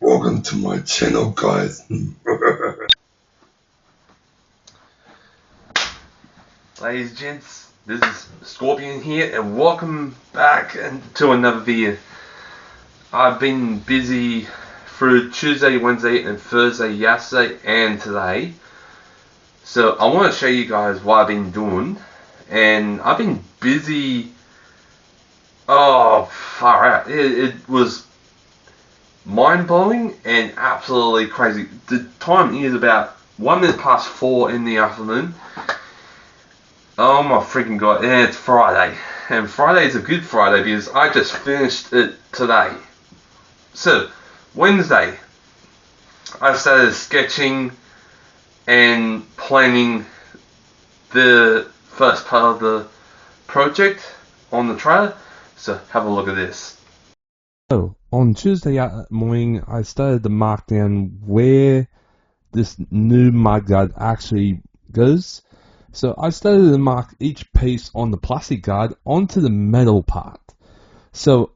Welcome to my channel, guys. Ladies and gents, this is Scorpion here, and welcome back to another video. I've been busy through Tuesday, Wednesday, and Thursday, yesterday, and today. So I want to show you guys what I've been doing, and I've been busy. Oh, far out! It was mind-blowing and absolutely crazy. The time is about 1 minute past 4 in the afternoon. Oh my freaking god, and it's Friday. And Friday is a good Friday because I just finished it today. So, Wednesday, I started sketching and planning the first part of the project on the trailer. So, have a look at this. So, on Tuesday morning, I started to mark down where this new mudguard actually goes. So I started to mark each piece on the plastic guard onto the metal part. So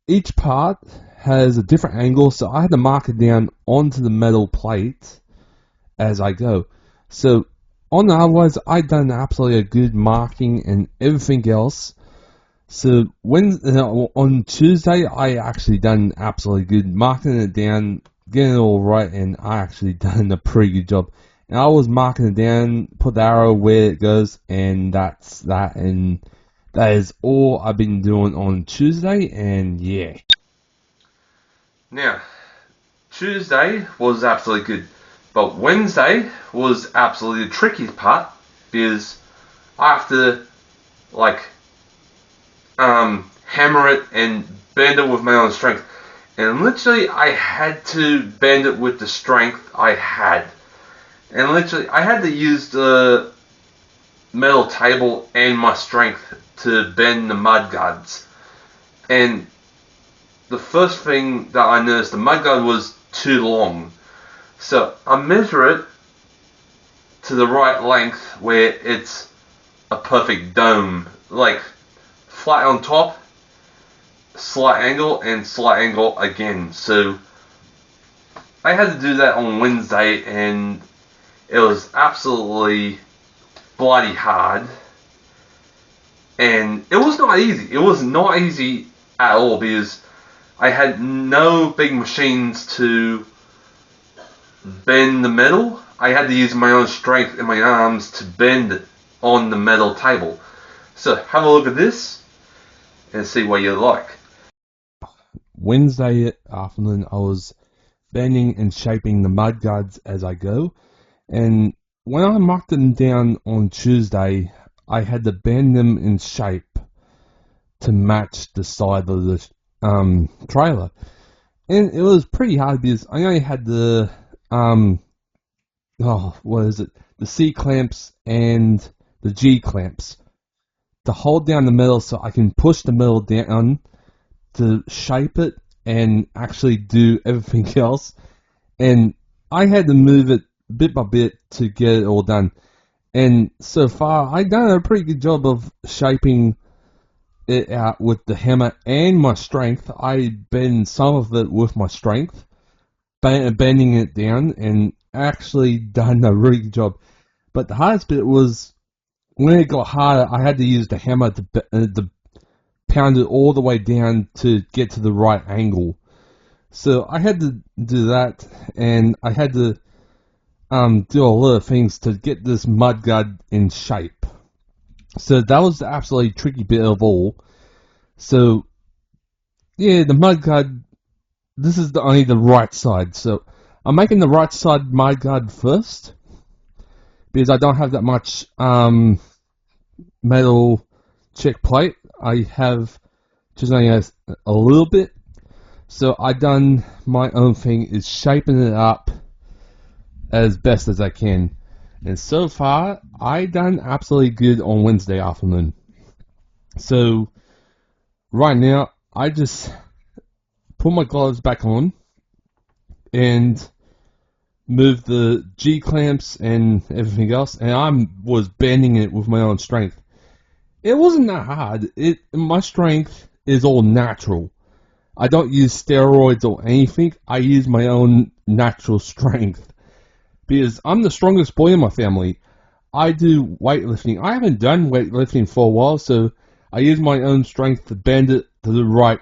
each part has a different angle, so I had to mark it down onto the metal plate as I go. So on the otherwise, I done absolutely a good marking and everything else. So on Tuesday, I actually done absolutely good marking it down, getting it all right, and I actually done a pretty good job. And I was marking it down, put the arrow where it goes, and that's that. And that is all I've been doing on Tuesday, and yeah. Now, Tuesday was absolutely good, but Wednesday was absolutely the tricky part because I have to hammer it and bend it with my own strength. And literally, I had to bend it with the strength I had. And literally, I had to use the metal table and my strength to bend the mudguards. And the first thing that I noticed, the mudguard was too long. So I measure it to the right length where it's a perfect dome. Like flat on top, slight angle, and slight angle again. So I had to do that on Wednesday, and it was absolutely bloody hard, and it was not easy. It was not easy at all because I had no big machines to bend the metal. I had to use my own strength in my arms to bend it on the metal table. So have a look at this and see what you like. Wednesday afternoon, I was bending and shaping the mudguards as I go. And when I marked them down on Tuesday, I had to bend them in shape to match the side of the trailer. And it was pretty hard because I only had the, the C clamps and the G clamps to hold down the metal so I can push the metal down to shape it and actually do everything else. And I had to move it bit by bit to get it all done. And so far, I've done a pretty good job of shaping it out with the hammer and my strength. I bend some of it with my strength, bending it down, and actually done a really good job. But the hardest bit was when it got harder, I had to use the hammer to pound it all the way down to get to the right angle. So I had to do that, and I had to do a lot of things to get this mudguard in shape. So that was the absolutely tricky bit of all. So yeah, the mudguard, this is only the right side. So I'm making the right side mudguard first because I don't have that much metal check plate. I have just only a little bit. So I done my own thing is shaping it up as best as I can. And so far, I done absolutely good on Wednesday afternoon. So right now, I just put my gloves back on and move the G clamps and everything else, and I was bending it with my own strength. It wasn't that hard. My strength is all natural. I don't use steroids or anything. I use my own natural strength. Because I'm the strongest boy in my family. I do weightlifting. I haven't done weightlifting for a while, so I use my own strength to bend it to the right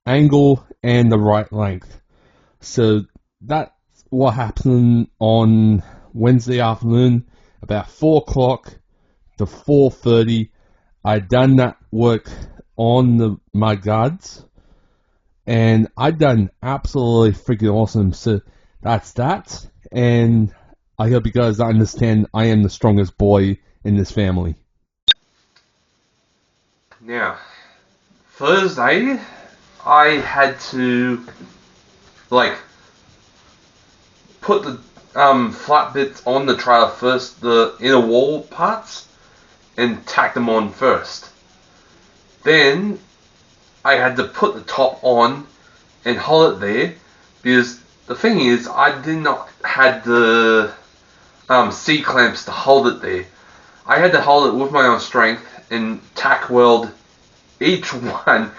angle and the right length. So that's what happened on Wednesday afternoon, about 4 o'clock to 4:30. I done that work on the Mudguards, and I done absolutely freaking awesome. So that's that, and I hope you guys understand I am the strongest boy in this family. Now, Thursday, I had to put the flat bits on the trailer first, the inner wall parts, and tack them on first. Then I had to put the top on and hold it there, because the thing is, I did not have the C clamps to hold it there. I had to hold it with my own strength and tack weld each one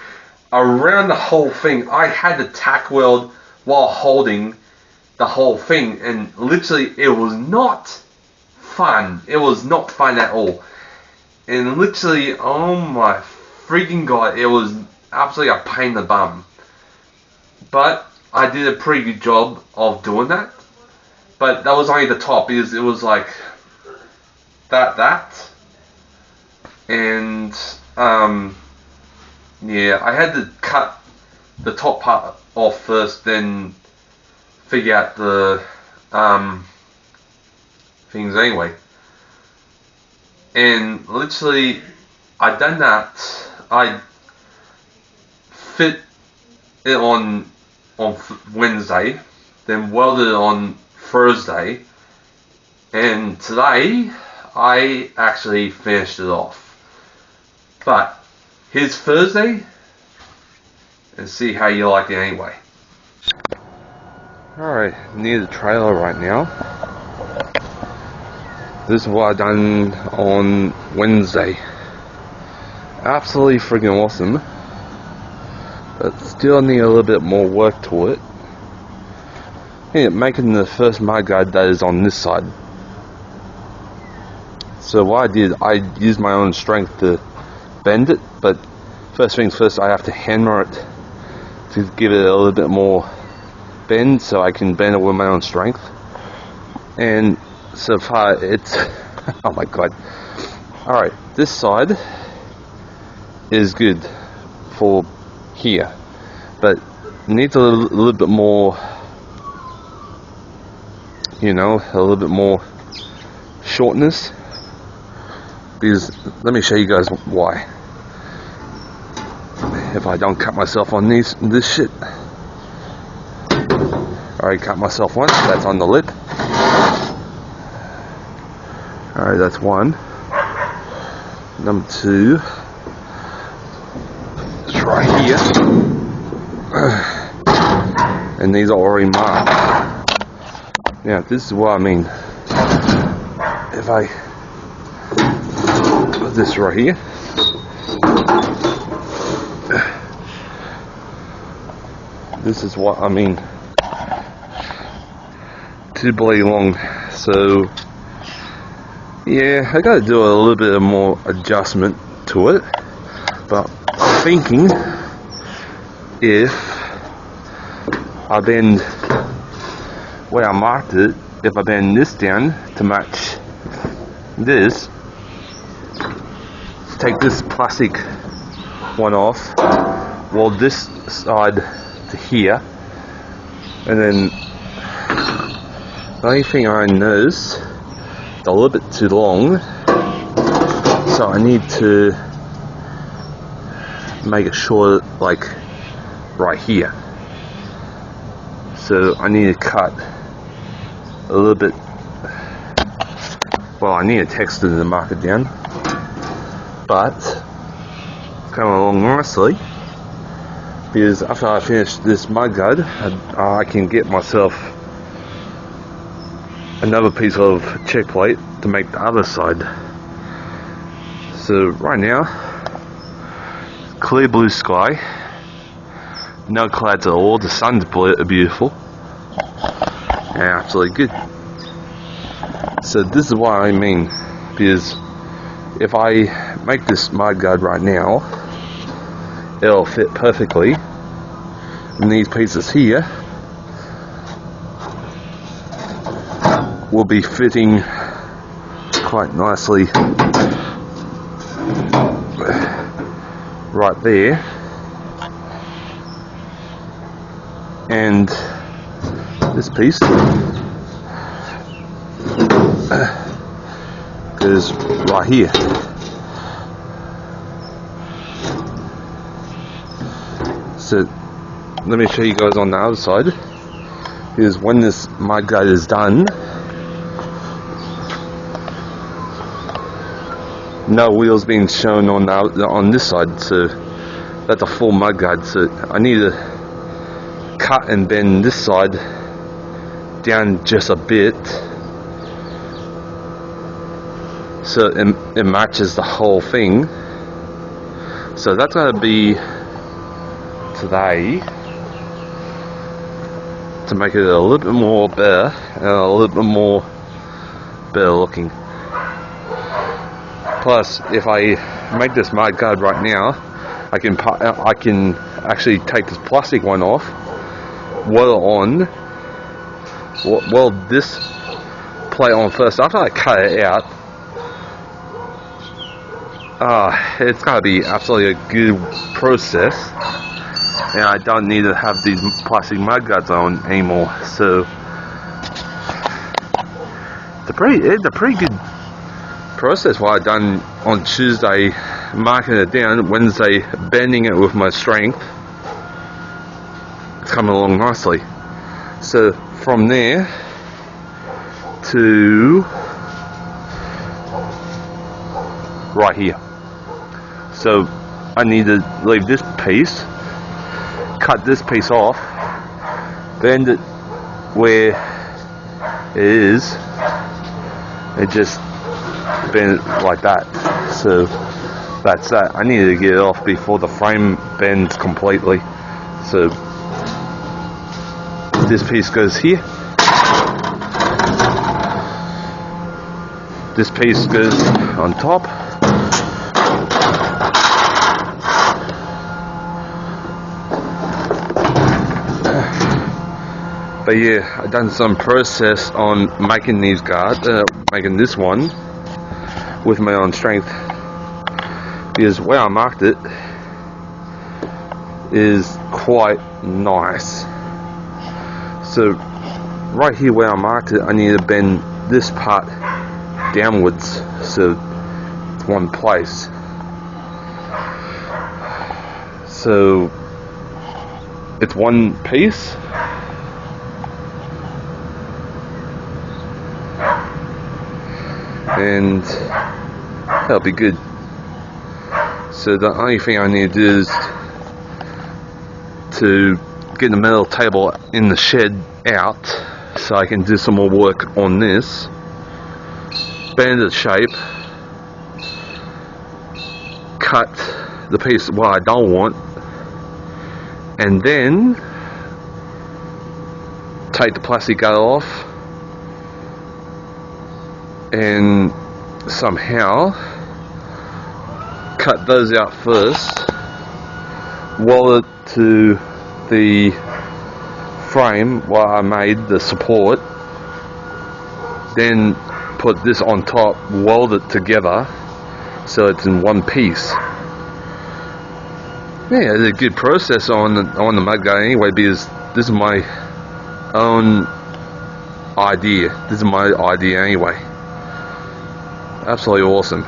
around the whole thing. I had to tack weld while holding the whole thing, and literally it was not fun. It was not fun at all. And literally, oh my freaking god, it was absolutely a pain in the bum. But I did a pretty good job of doing that. But that was only the top, because it was like that. And yeah, I had to cut the top part off first, then figure out the things anyway. And literally, I done that. I fit it on Wednesday, then welded it on Thursday, and today I actually finished it off. But here's Thursday, and see how you like it anyway. Alright, near the trailer right now. This is what I done on Wednesday. Absolutely freaking awesome. But still need a little bit more work to it. Yeah, making the first mudguard that is on this side. So what I did, I used my own strength to bend it, but first things first, I have to hammer it to give it a little bit more bend, so I can bend it with my own strength. And so far it's oh my god. Alright, this side is good for here, but needs a little bit more, a little bit more shortness, because let me show you guys why. If I don't cut myself on this shit. Alright, cut myself once, that's on the lip. Alright, that's one. Number two, it's right here. And these are already marked. Now, this is what I mean. If I put this right here, this is what I mean. 2 blade long. So yeah, I gotta do a little bit more adjustment to it, but I'm thinking if I bend where I marked it, if I bend this down to match this, take this plastic one off, weld this side to here, and then the only thing I noticed, it's a little bit too long, so I need to make it short, like right here. So I need to cut a little bit. Well, I need to texture the marker down, but it's coming along nicely, because after I finish this mudguard, I can get myself another piece of check plate to make the other side. So right now, clear blue sky, no clouds at all. The sun's beautiful. Yeah, absolutely good. So this is what I mean, because if I make this Mudguard right now, it'll fit perfectly. And these pieces here will be fitting quite nicely right there. And this piece goes right here. So let me show you guys on the other side. Because when this Mudguard is done, no wheels being shown on this side, so that's a full Mudguard. So I need to cut and bend this side down just a bit, so it matches the whole thing. So that's going to be today, to make it a little bit more better and a little bit more better looking. Plus, if I make this Mudguard right now, I can actually take this plastic one off, weld this plate on first. After I cut it out, it's going to be absolutely a good process, and I don't need to have these plastic Mudguards on anymore. So it's a pretty good process what I done on Tuesday, marking it down, Wednesday bending it with my strength. It's coming along nicely. So from there to right here. So I need to leave this piece, cut this piece off, bend it where it is, and just bend it like that. So that's that. I need to get it off before the frame bends completely. So this piece goes here, this piece goes on top, but yeah, I done some process on making these guards, making this one with my own strength, because where I marked it is quite nice. So right here where I marked it, I need to bend this part downwards so it's one place. So it's one piece, and that'll be good. So the only thing I need to do is to get the metal table in the shed out, so I can do some more work on this, bend it shape, cut the piece what I don't want, and then take the plastic guard off and somehow cut those out first, weld it to the frame what I made, the support, then put this on top, weld it together so it's in one piece. Yeah, it's a good process on the Mudguard anyway, because this is my own idea. This is my idea anyway. Absolutely awesome.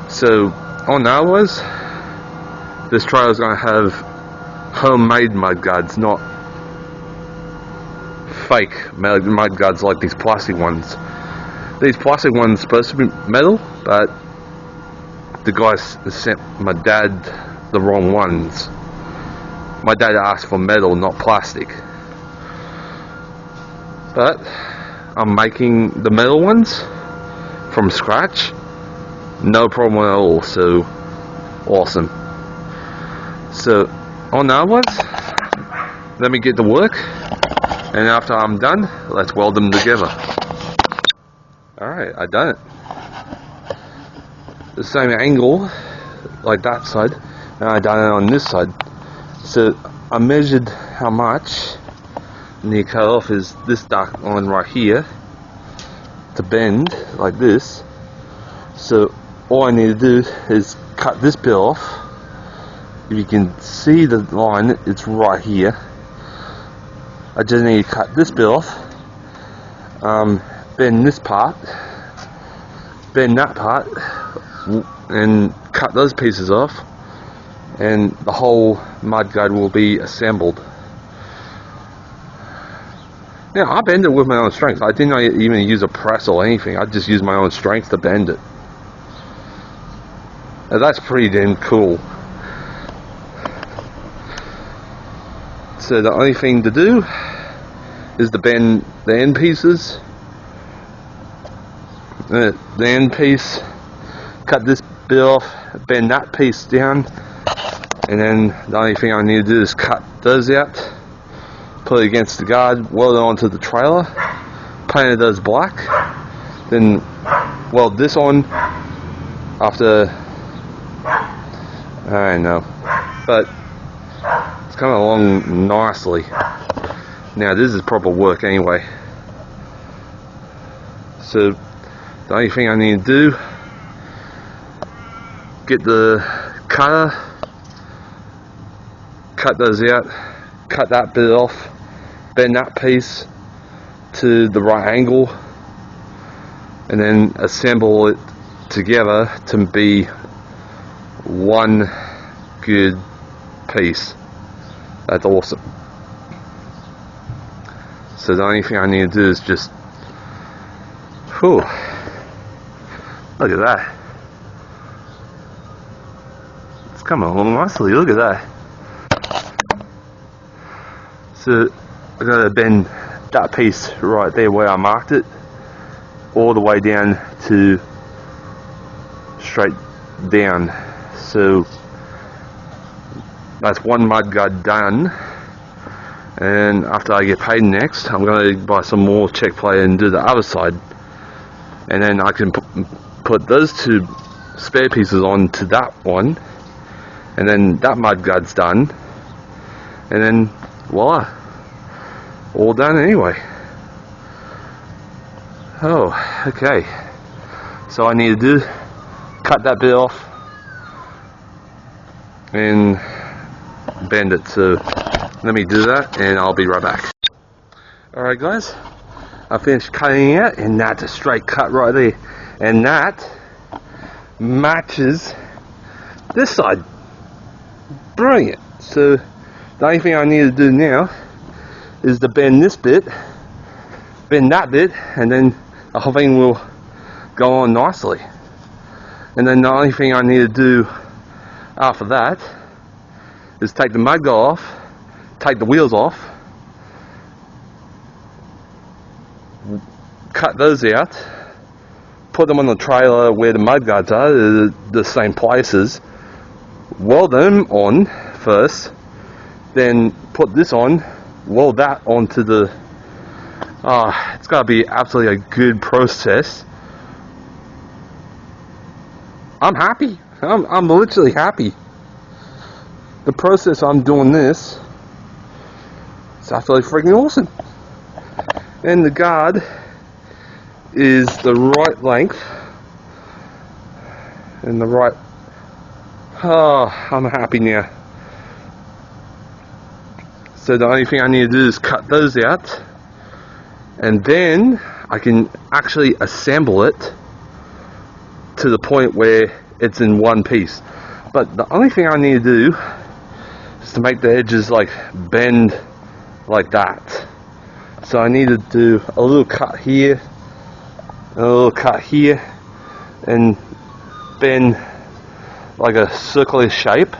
So on the other was, this trailer is going to have homemade Mudguards, not fake Mudguards like these plastic ones. These plastic ones are supposed to be metal, but the guy sent my dad the wrong ones. My dad asked for metal, not plastic. But I'm making the metal ones from scratch, no problem at all. So awesome. So on the other ones, let me get to work, and after I'm done, let's weld them together. Alright, I done it. The same angle, like that side, and I done it on this side. So I measured how much I need to cut off is this dark line right here to bend like this. So all I need to do is cut this bit off. If you can see the line, it's right here. I just need to cut this bit off, bend this part, bend that part, and cut those pieces off, and the whole mudguard will be assembled. Now, I bend it with my own strength. I didn't even use a press or anything. I just used my own strength to bend it. Now, that's pretty damn cool. So the only thing to do is to bend the end pieces. The end piece, cut this bit off, bend that piece down, and then the only thing I need to do is cut those out, put it against the guard, weld it onto the trailer, painted those black, then weld this on after, I don't know, but it's coming along nicely. Now this is proper work anyway. So the only thing I need to do, get the cutter, cut those out, cut that bit off, bend that piece to the right angle, and then assemble it together to be one good piece. That's awesome. So the only thing I need to do is just, whew, look at that. It's coming along nicely, look at that. So I gotta bend that piece right there where I marked it all the way down to straight down. So that's one mudguard done, and after I get paid next, I'm going to buy some more check plate and do the other side, and then I can put those two spare pieces on to that one, and then that mudguard's done, and then voila, all done anyway. Oh, okay, so I need to do, cut that bit off and bend it. So let me do that and I'll be right back. Alright guys, I finished cutting it out, and that's a straight cut right there, and that matches this side. Brilliant. So the only thing I need to do now is to bend this bit, bend that bit, and then the whole thing will go on nicely. And then the only thing I need to do after that is take the mudguard off, take the wheels off, cut those out, put them on the trailer where the mudguards are, the same places, weld them on first, then put this on, weld that onto the, it's got to be absolutely a good process. I'm happy. I'm literally happy. The process I'm doing this, it's absolutely freaking awesome. And the guard is the right length and the right, I'm happy now. So the only thing I need to do is cut those out, and then I can actually assemble it to the point where it's in one piece. But the only thing I need to do is to make the edges like bend like that. So I need to do a little cut here, a little cut here, and bend like a circular shape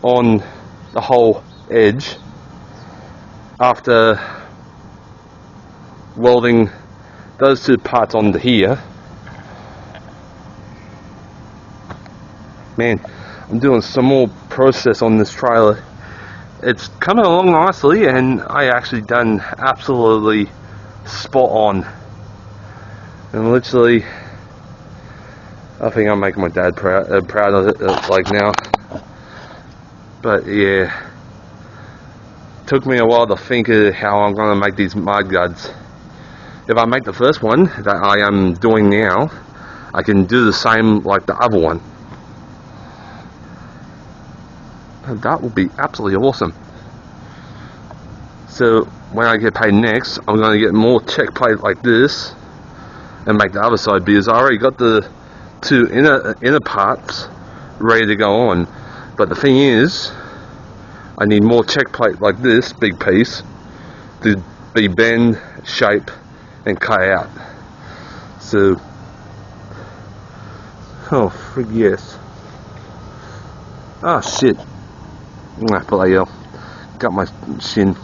on the whole edge after welding those two parts onto here. Man, I'm doing some more process on this trailer, it's coming along nicely, and I actually done absolutely spot on. And literally, I think I'm making my dad proud of it, like now. But yeah, took me a while to think of how I'm going to make these mudguards. If I make the first one that I am doing now, I can do the same like the other one. And that will be absolutely awesome. So when I get paid next, I'm going to get more check plate like this and make the other side, because I already got the two inner parts ready to go on. But the thing is, I need more check plate like this big piece to be bend, shape, and cut out. So, oh frig yes. Oh shit. Bloody hell. Got my shin.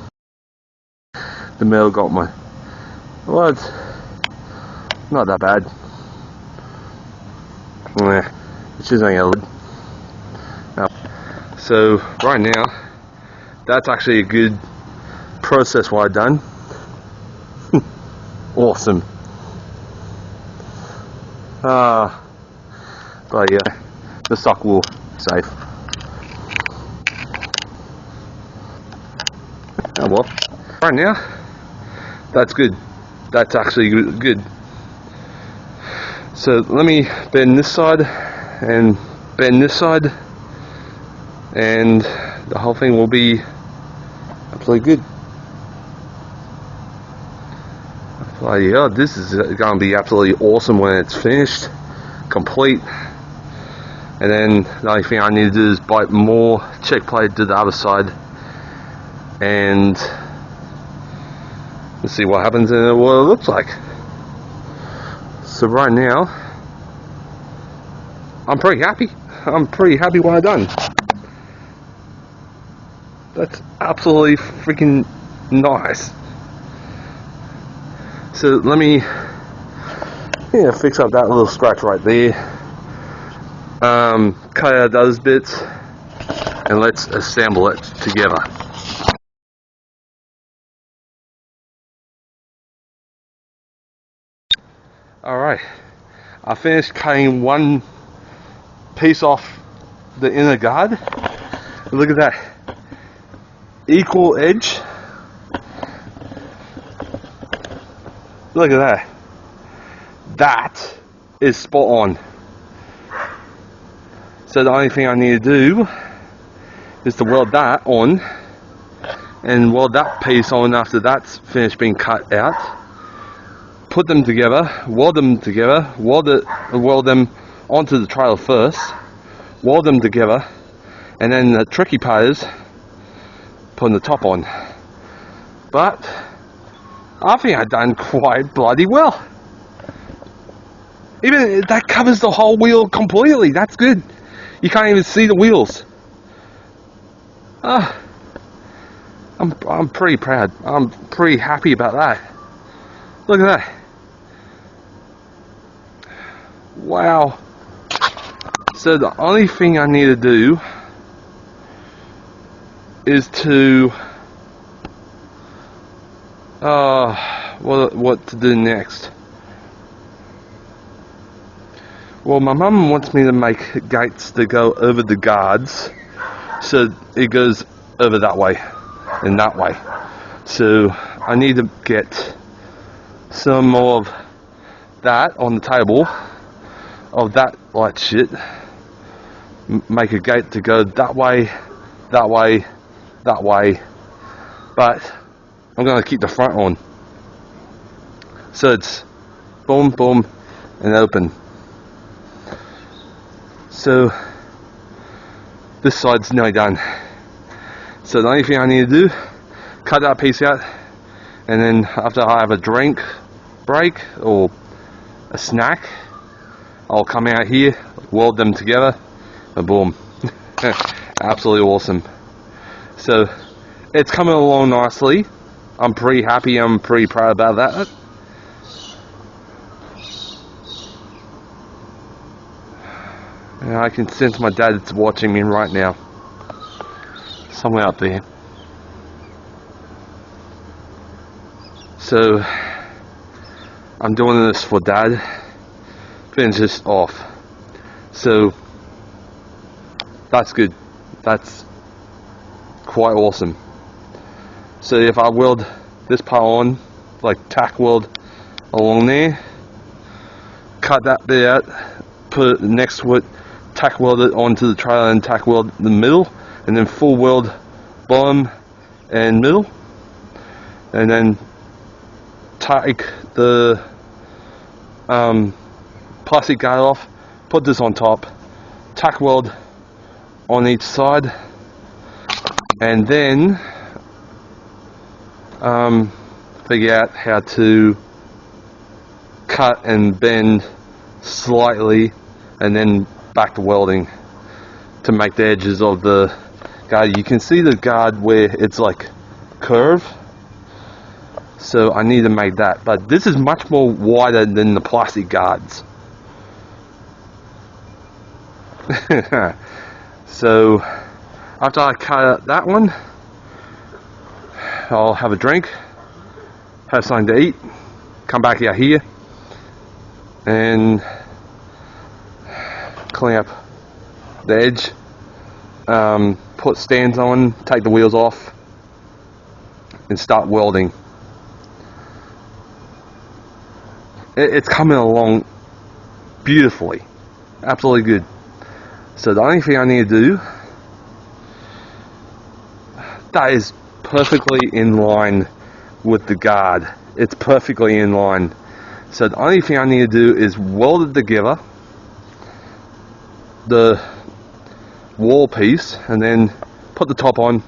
The metal got my. Well, it's not that bad. It's just ain't a lid. So right now, that's actually a good process what I've done. Awesome. But yeah, the stock will safe. Oh well. Right now, that's good. That's actually good. So let me bend this side and bend this side, and the whole thing will be absolutely good. Like, yeah, this is going to be absolutely awesome when it's finished, complete. And then the only thing I need to do is bite more check plate to the other side, and let's see what happens and what it looks like. So right now, I'm pretty happy. I'm pretty happy what I've done. That's absolutely freaking nice. So let me fix up that little scratch right there. Cut out those bits, and let's assemble it together. Alright, I finished cutting one piece off the inner guard. Look at that. Equal edge. Look at that. That is spot on. So the only thing I need to do is to weld that on, and weld that piece on after that's finished being cut out. Put them together, weld them together, weld them onto the trailer first, weld them together, and then the tricky part is putting the top on. But I think I've done quite bloody well. Even that covers the whole wheel completely. That's good. You can't even see the wheels. I'm pretty proud. I'm pretty happy about that. Look at that. Wow. So the only thing I need to do is to what to do next. Well, my mum wants me to make gates that go over the guards, so it goes over that way and that way. So I need to get some more of that on the table, of that like shit. Make a gate to go that way, that way, that way. But I'm going to keep the front on, so it's boom, boom, and open. So this side's nearly done. So the only thing I need to do, cut that piece out, and then after I have a drink break or a snack, I'll come out here, weld them together, and boom. Absolutely awesome. So it's coming along nicely. I'm pretty happy, I'm pretty proud about that. And I can sense my dad's watching me right now, somewhere up there. So I'm doing this for Dad. Finish this off. So that's good. That's quite awesome. So if I weld this part on, like tack weld along there, cut that bit out, put it next to it, tack weld it onto the trailer and tack weld the middle, and then full weld bottom and middle, and then take the plastic guard off, put this on top, tack weld on each side, and then figure out how to cut and bend slightly, and then back to welding to make the edges of the guard. You can see the guard where it's like curve, so I need to make that, but this is much more wider than the plastic guards. So after I cut out that one, I'll have a drink, have something to eat, come back out here and clean up the edge, put stands on, take the wheels off and start welding. It's coming along beautifully, absolutely good. So the only thing I need to do, that is perfectly in line with the guard. It's perfectly in line. So the only thing I need to do is weld it together, the wall piece, and then put the top on,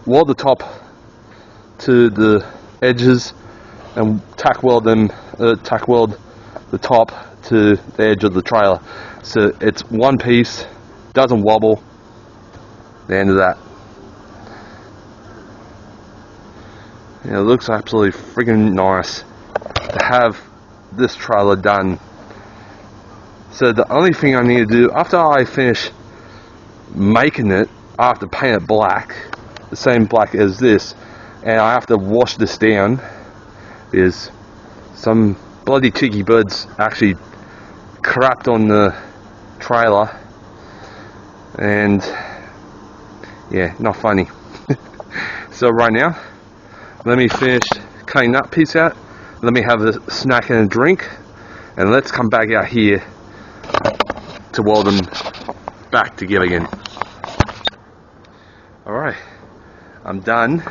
weld the top to the edges, and tack weld them, tack weld the top to the edge of the trailer. So it's one piece, doesn't wobble. The end of that. Yeah, it looks absolutely freaking nice to have this trailer done. So the only thing I need to do after I finish making it, I have to paint it black, the same black as this, and I have to wash this down because some bloody cheeky birds actually crapped on the trailer, and yeah, not funny. So right now, let me finish cutting that piece out, let me have a snack and a drink, and let's come back out here to weld them back together again. Alright, I'm done.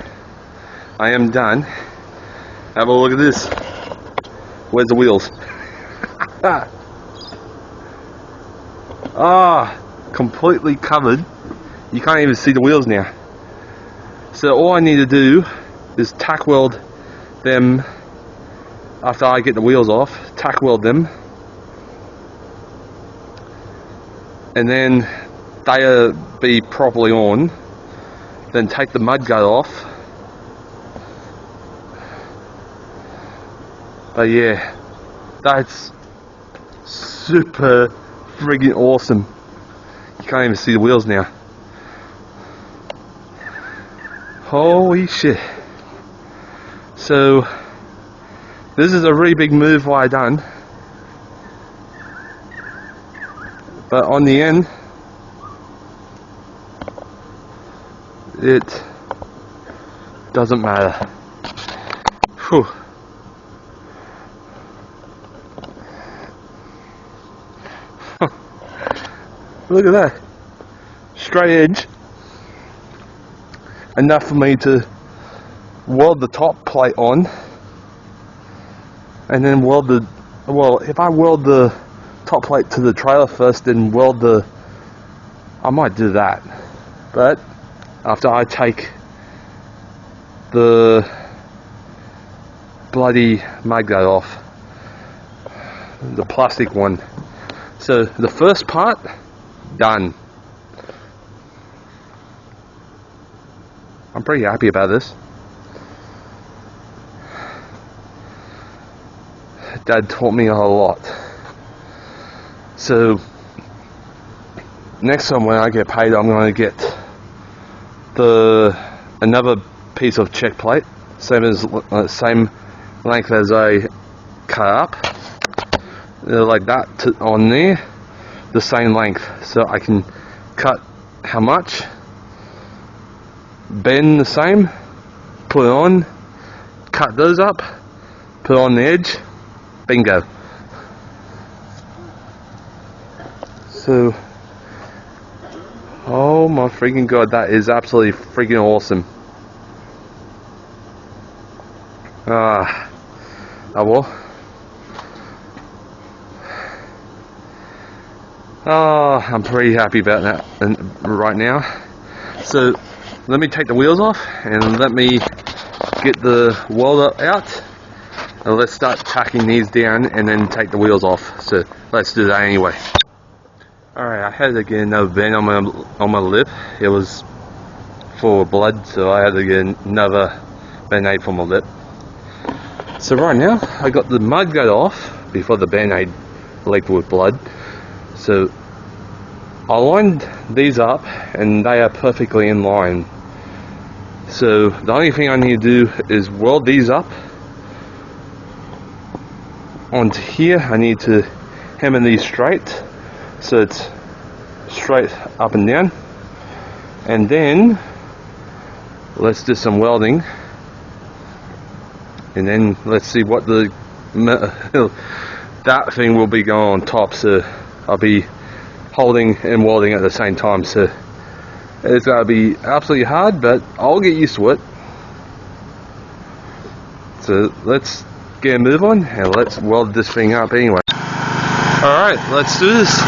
I am done. Have a look at this. Where's the wheels? Completely covered. You can't even see the wheels now. So all I need to do is tack weld them after I get the wheels off, tack weld them, and then they'll be properly on. Then take the mudguard off. But yeah, that's super friggin' awesome. You can't even see the wheels now. Holy shit. So this is a really big move what I done, but on the end it doesn't matter. Whew. Look at that, straight edge, enough for me to weld the top plate on, and then weld the, well, if I weld the top plate to the trailer first, then weld the, I might do that, but after I take the bloody mudguard off, the plastic one. So the first part done. I'm pretty happy about this. Dad taught me a lot. So next time when I get paid, I'm going to get another piece of check plate, same length as I cut up, like that on there, the same length, so I can cut how much, bend the same, put it on, cut those up, put it on the edge, bingo. So, oh my freaking god, that is absolutely freaking awesome. Oh well. Oh, I'm pretty happy about that right now. So let me take the wheels off and let me get the welder out, and let's start tacking these down and then take the wheels off. So let's do that anyway. Alright, I had to get another bend on my lip. It was full of blood, so I had to get another band-aid for my lip. So right now I got the mudguard off before the band-aid leaked with blood. So I lined these up and they are perfectly in line. So the only thing I need to do is weld these up onto here. I need to hammer these straight so it's straight up and down, and then let's do some welding, and then let's see what the that thing will be going on top. So I'll be holding and welding at the same time, so it's going to be absolutely hard, but I'll get used to it. So let's get a move on and let's weld this thing up anyway. Alright, let's do this.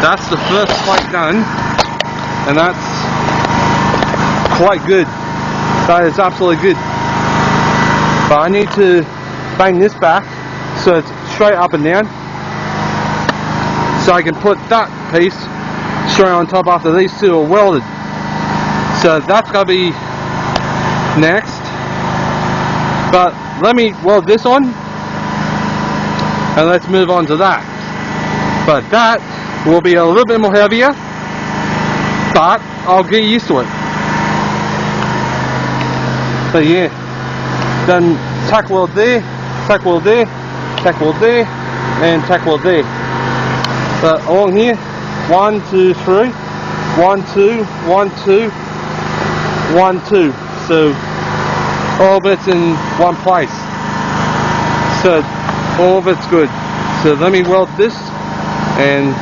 that's the first plate done, and that's quite good. That is absolutely good. But I need to bang this back so it's straight up and down, so I can put that piece straight on top after these two are welded. So that's going to be next. But let me weld this on and let's move on to that. But that will be a little bit more heavier, but I'll get used to it. So yeah, then tack weld there, tack weld there, tack weld there, and tack weld there. But along here, 1, 2, 3, 1, 2, 1, 2, 1, 2. So all of it's in one place. So all of it's good. So let me weld this and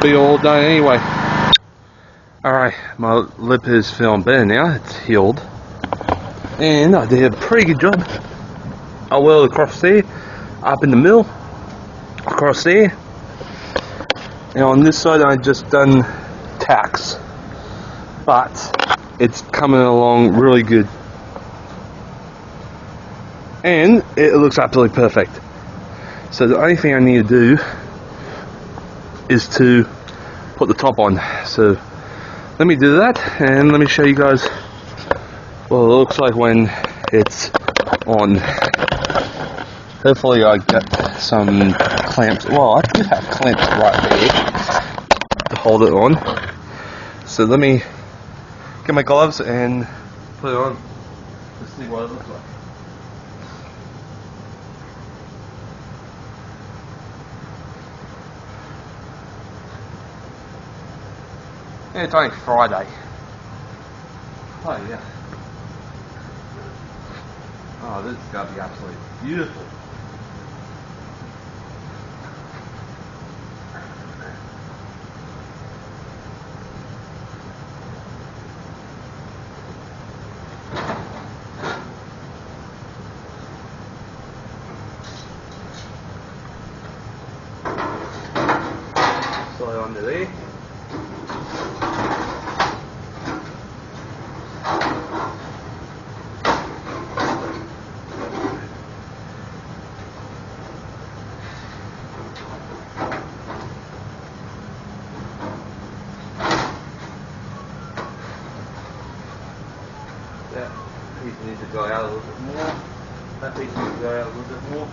be all done anyway. Alright, my lip is feeling better now. It's healed. And I did a pretty good job. I welded across there, up in the middle, across there. And on this side I just done tacks. But it's coming along really good. And it looks absolutely perfect. So the only thing I need to do is to put the top on. So let me do that and let me show you guys what it looks like when it's on. Hopefully I get some clamps. Well, I do have clamps right there to hold it on. So let me get my gloves and put it on. Let's see what it looks like. Yeah, it's only Friday. Oh yeah. Oh, this is going to be absolutely beautiful. Slide under there. That piece needs to go out a little bit more. That piece needs to go out a little bit more.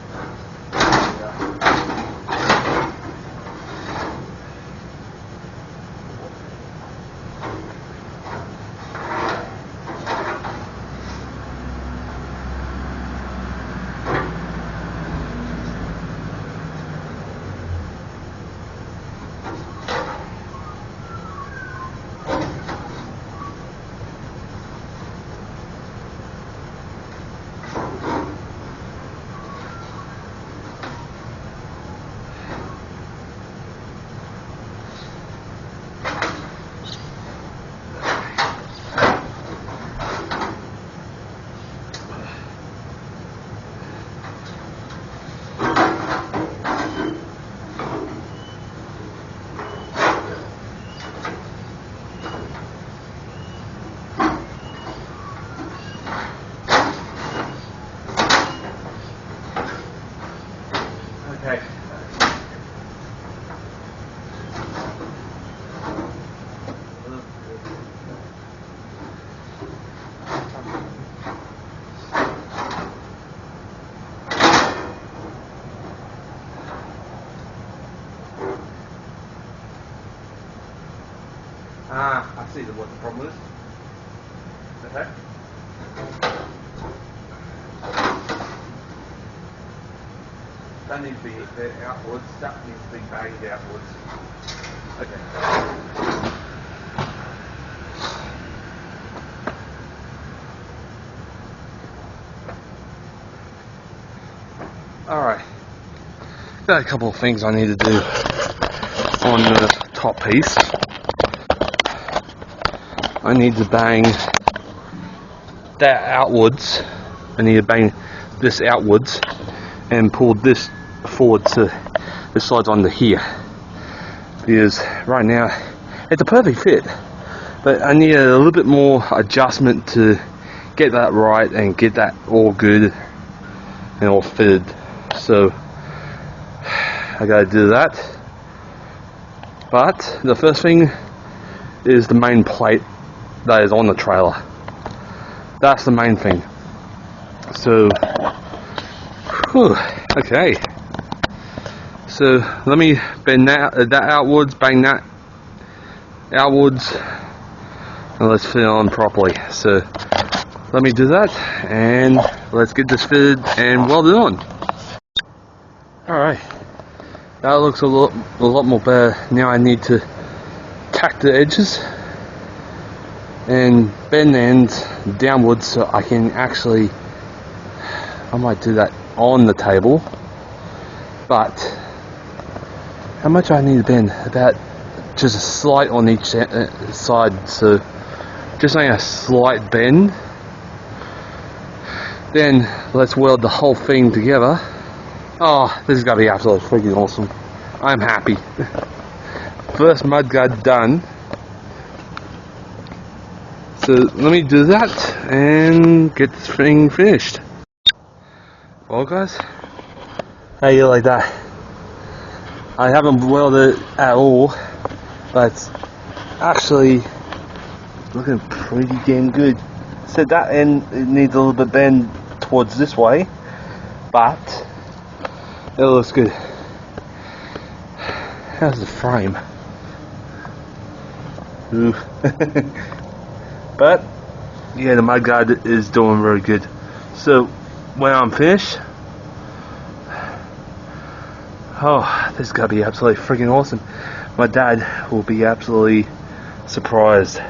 Okay. I see what the problem is. Okay. That needs to be outwards, that needs to be banged outwards. Okay. Alright. Got a couple of things I need to do on the top piece. I need to bang that outwards. I need to bang this outwards and pull this forward so this slides onto here, because right now it's a perfect fit, but I need a little bit more adjustment to get that right and get that all good and all fitted. So I gotta do that. But the first thing is the main plate that is on the trailer. That's the main thing. So, okay. So let me bend that outwards, bang that outwards, and let's fit it on properly. So let me do that, and let's get this fitted and welded on. Alright, that looks a lot more better. Now I need to tack the edges and bend the ends downwards so I can actually, I might do that on the table, but how much I need to bend? About just a slight on each side, so just saying a slight bend. Then let's weld the whole thing together. Oh, this is gonna be absolutely freaking awesome. I'm happy. First mudguard done. So let me do that and get this thing finished. Well guys, how you like that? I haven't welded it at all, but it's actually looking pretty damn good. So that end, it needs a little bit bend towards this way, but it looks good. How's the frame? Ooh. But yeah, the mudguard is doing very good. So when I'm finished, oh, this is gonna be absolutely freaking awesome. My dad will be absolutely surprised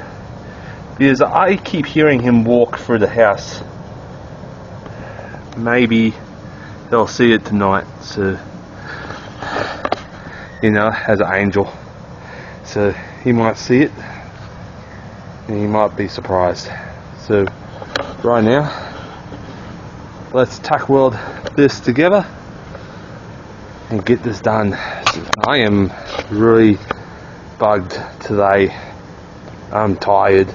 because I keep hearing him walk through the house. Maybe he'll see it tonight, so you know, as an angel. So he might see it and he might be surprised. So right now, let's tack weld this together and get this done. I am really bugged today. I'm tired.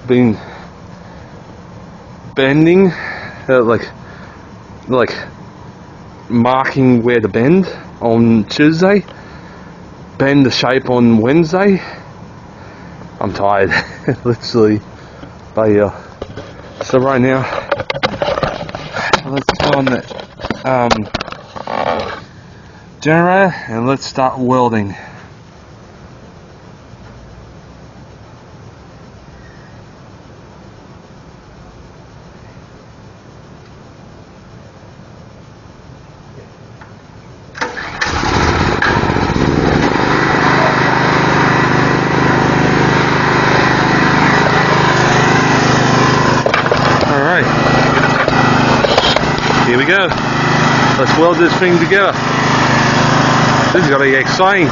Been bending, like marking where to bend on Tuesday, bend the shape on Wednesday. I'm tired, literally. But yeah. So right now, let's go on the generator and let's start welding. Alright, here we go. Let's weld this thing together. This is going to be exciting.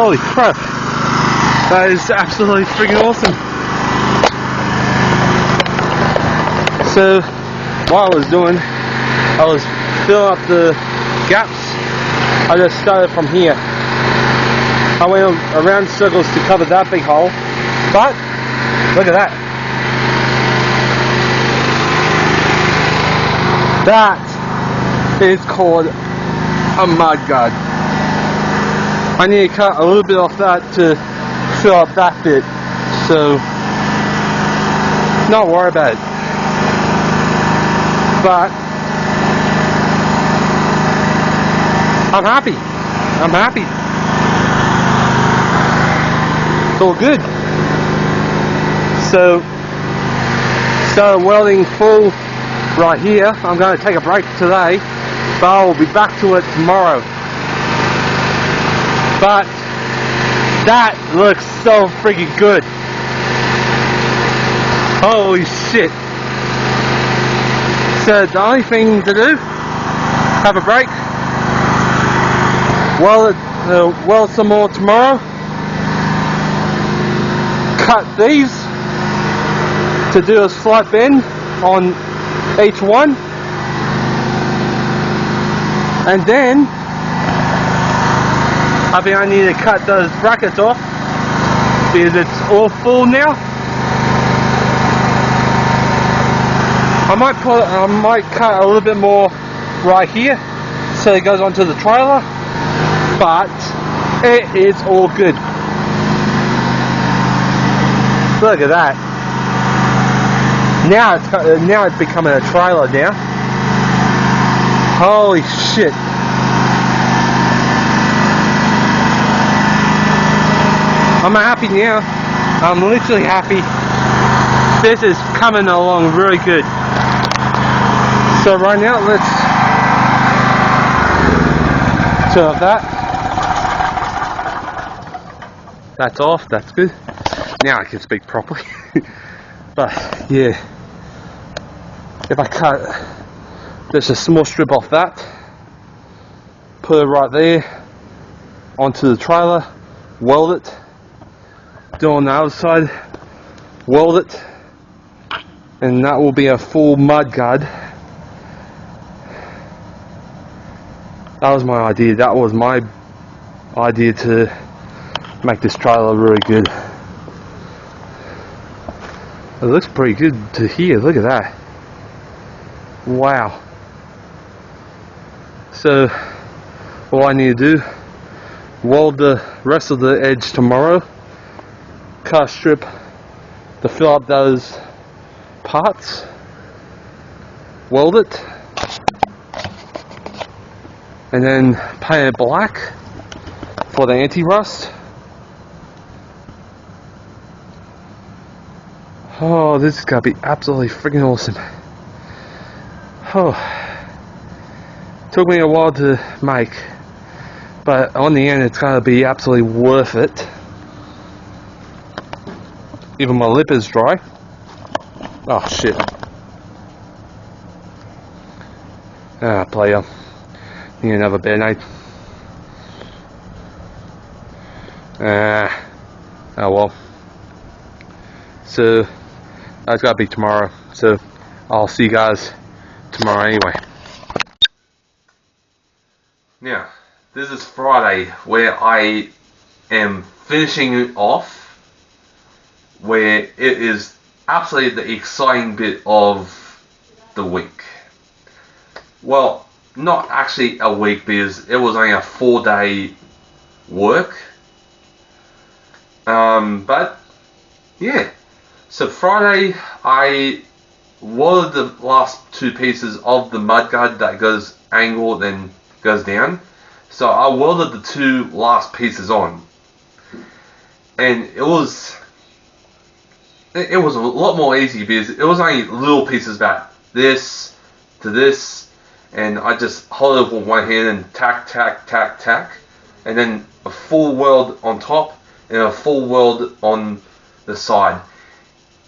Holy crap. That is absolutely freaking awesome. So, what I was doing, I was filling up the gaps. I just started from here. I went around circles to cover that big hole, but look at that. That is called a mudguard. I need to cut a little bit off that to fill up that bit, so not worry about it. But I'm happy. I'm happy. It's all good. So, started welding full right here. I'm going to take a break today, but I will be back to it tomorrow. But that looks so freaking good. Holy shit. So the only thing to do, have a break, weld some more tomorrow, cut these to do a slight bend on each one, and then I think I need to cut those brackets off because it's all full now. I might cut a little bit more right here so it goes onto the trailer, but it is all good. Look at that. Now it's becoming a trailer now. Holy shit. I'm happy now. I'm literally happy. This is coming along really good. So right now, let's turn off that. That's off, that's good. Now I can speak properly. But yeah, if I cut just a small strip off that, put it right there onto the trailer, weld it, do on the other side, weld it, and that will be a full mudguard. That was my idea. That was my idea to make this trailer really good. It looks pretty good to here. Look at that. Wow. So all I need to do, weld the rest of the edge tomorrow, cut a strip to fill up those parts, weld it, and then paint it black for the anti-rust. Oh, this is gonna be absolutely freaking awesome. Oh, took me a while to make, but on the end it's gonna be absolutely worth it. Even my lip is dry. Oh shit. Ah, player. Need another bear night. Oh well. So that's gotta be tomorrow. So I'll see you guys tomorrow anyway. Now, this is Friday where I am finishing it off, where it is absolutely the exciting bit of the week. Well, not actually a week because it was only a 4-day work. But yeah. So Friday I welded the last 2 pieces of the mudguard that goes angled and goes down. So I welded the 2 last pieces on, and it was a lot more easy because it was only little pieces about this to this, and I just hold it with one hand and tack, tack, tack, tack, and then a full weld on top and a full weld on the side.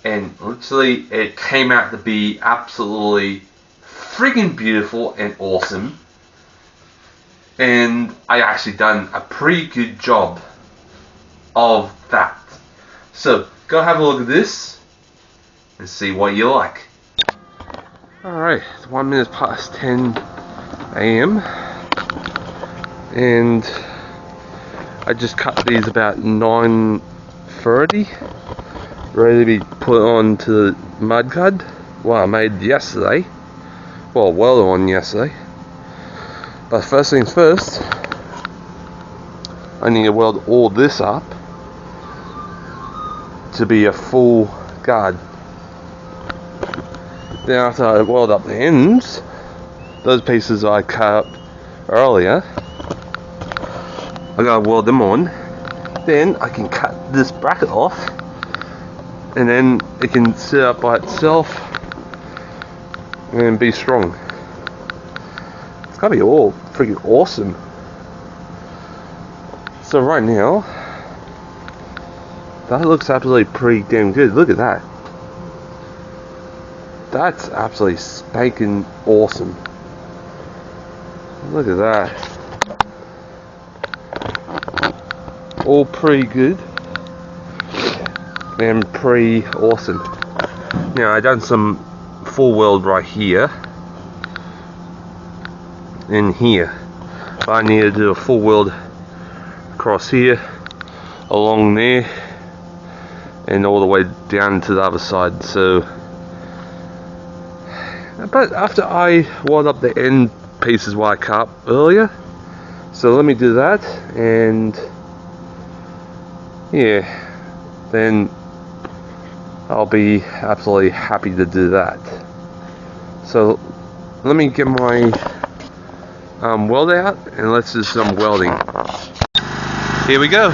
And literally it came out to be absolutely freaking beautiful and awesome. And I actually done a pretty good job. of that. So go have a look at this and see what you like. Alright, it's 1 minute past 10 AM and I just cut these about 9:30, ready to be put onto the Mudguard. Well, I made yesterday. Well, welded on yesterday. But first things first, I need to weld all this up to be a full guard. Then after I weld up the ends, those pieces I cut up earlier, I gotta weld them on. Then I can cut this bracket off, and then it can sit up by itself and be strong. It's gotta be all freaking awesome. So right now, that looks absolutely pretty damn good. Look at that. That's absolutely spanking awesome. Look at that. All pretty good and pretty awesome. Now I done some full weld right here and here, but I need to do a full weld across here, along there, and all the way down to the other side. So, but after I weld up the end pieces what I cut up earlier, so let me do that, and yeah, then I'll be absolutely happy to do that. So let me get my weld out and let's do some welding. Here we go.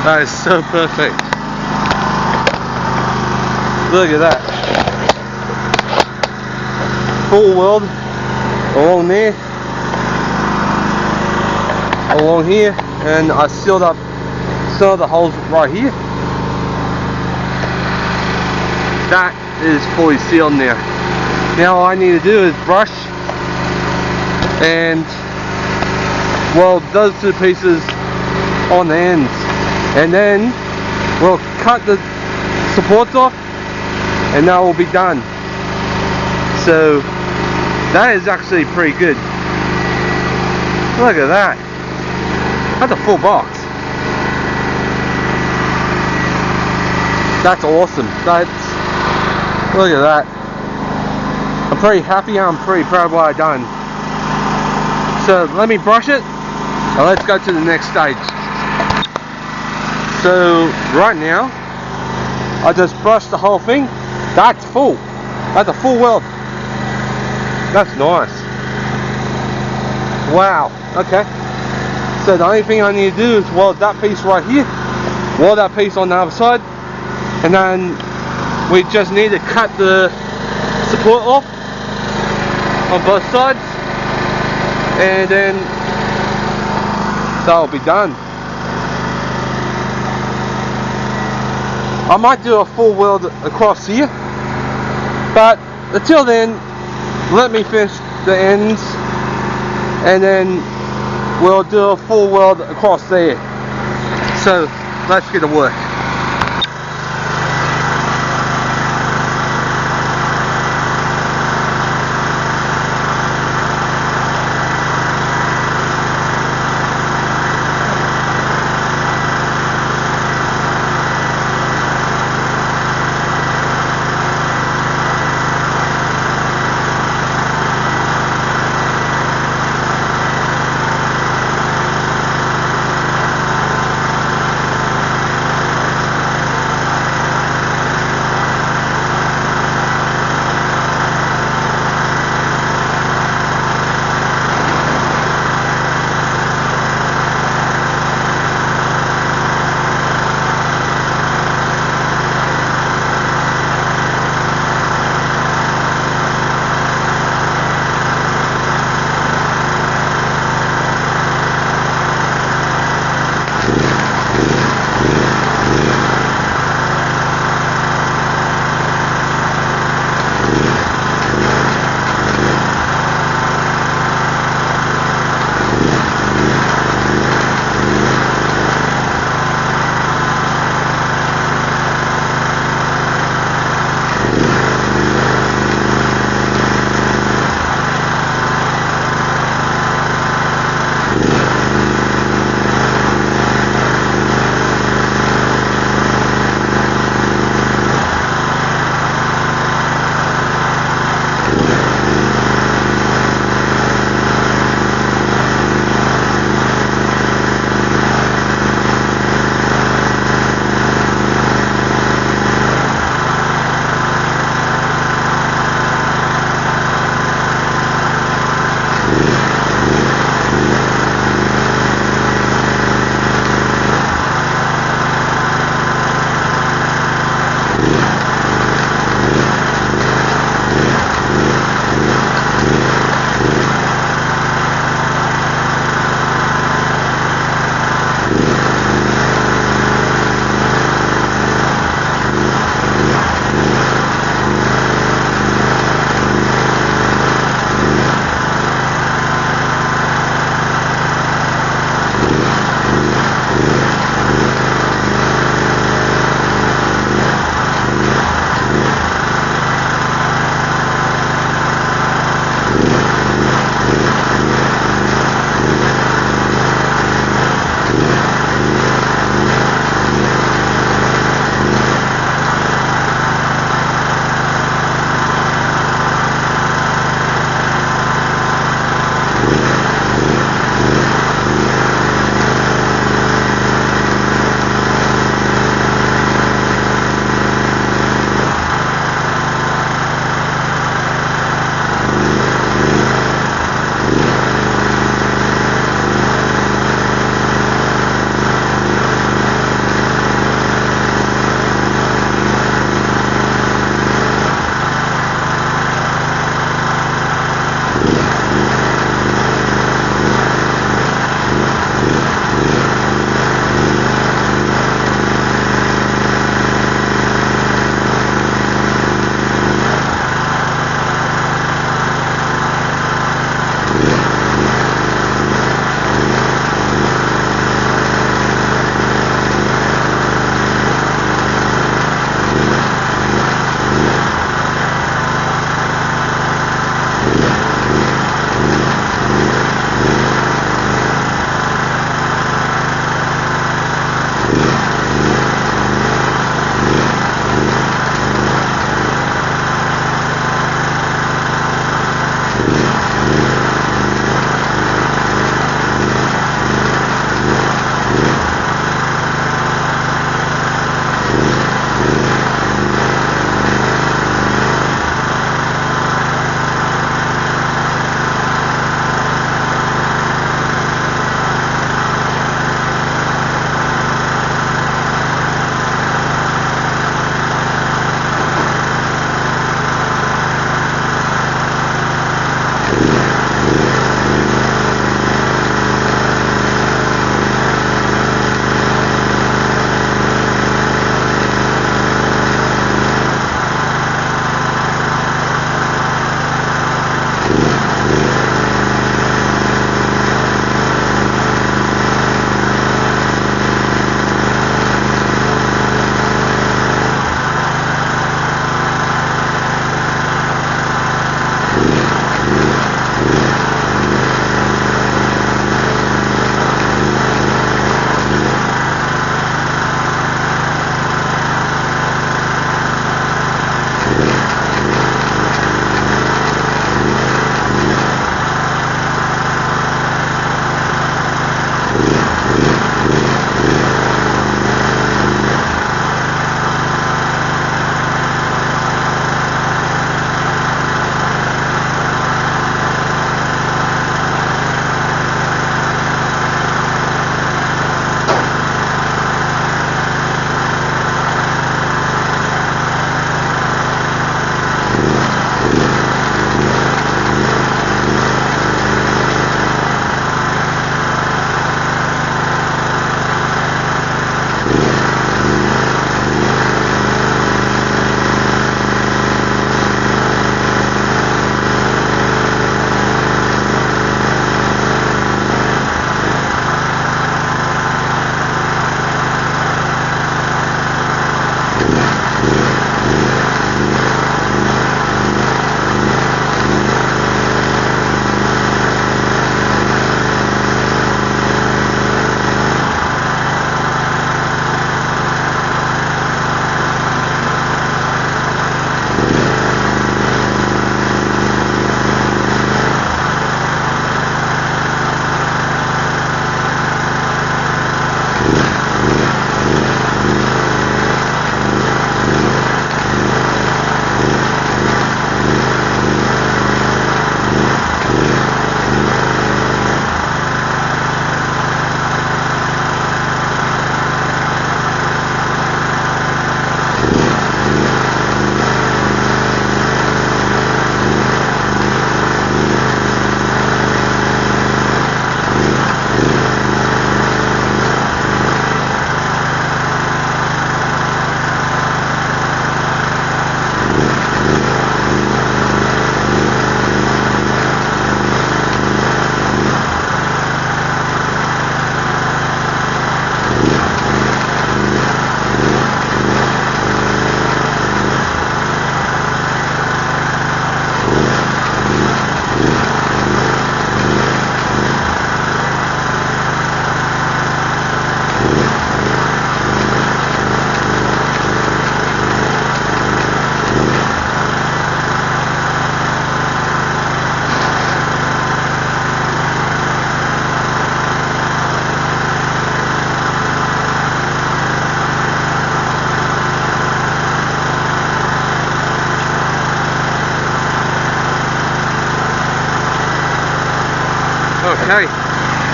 That is so perfect. Look at that. Full weld along there, along here, and I sealed up some of the holes right here. That is fully sealed now. Now all I need to do is brush and weld those two pieces on the ends, and then we'll cut the supports off and that will be done. So that is actually pretty good. Look at that. That's a full box. That's awesome. Look at that. I'm pretty happy. I'm pretty proud of what I've done. So let me brush it and let's go to the next stage. So right now I just brushed the whole thing. That's full. That's a full weld. That's nice. Wow. Okay. So the only thing I need to do is weld that piece right here, weld that piece on the other side, and then we just need to cut the support off on both sides, and then that'll be done. I might do a full weld across here, but until then, let me finish the ends, and then we'll do a full weld across there. So let's get to work.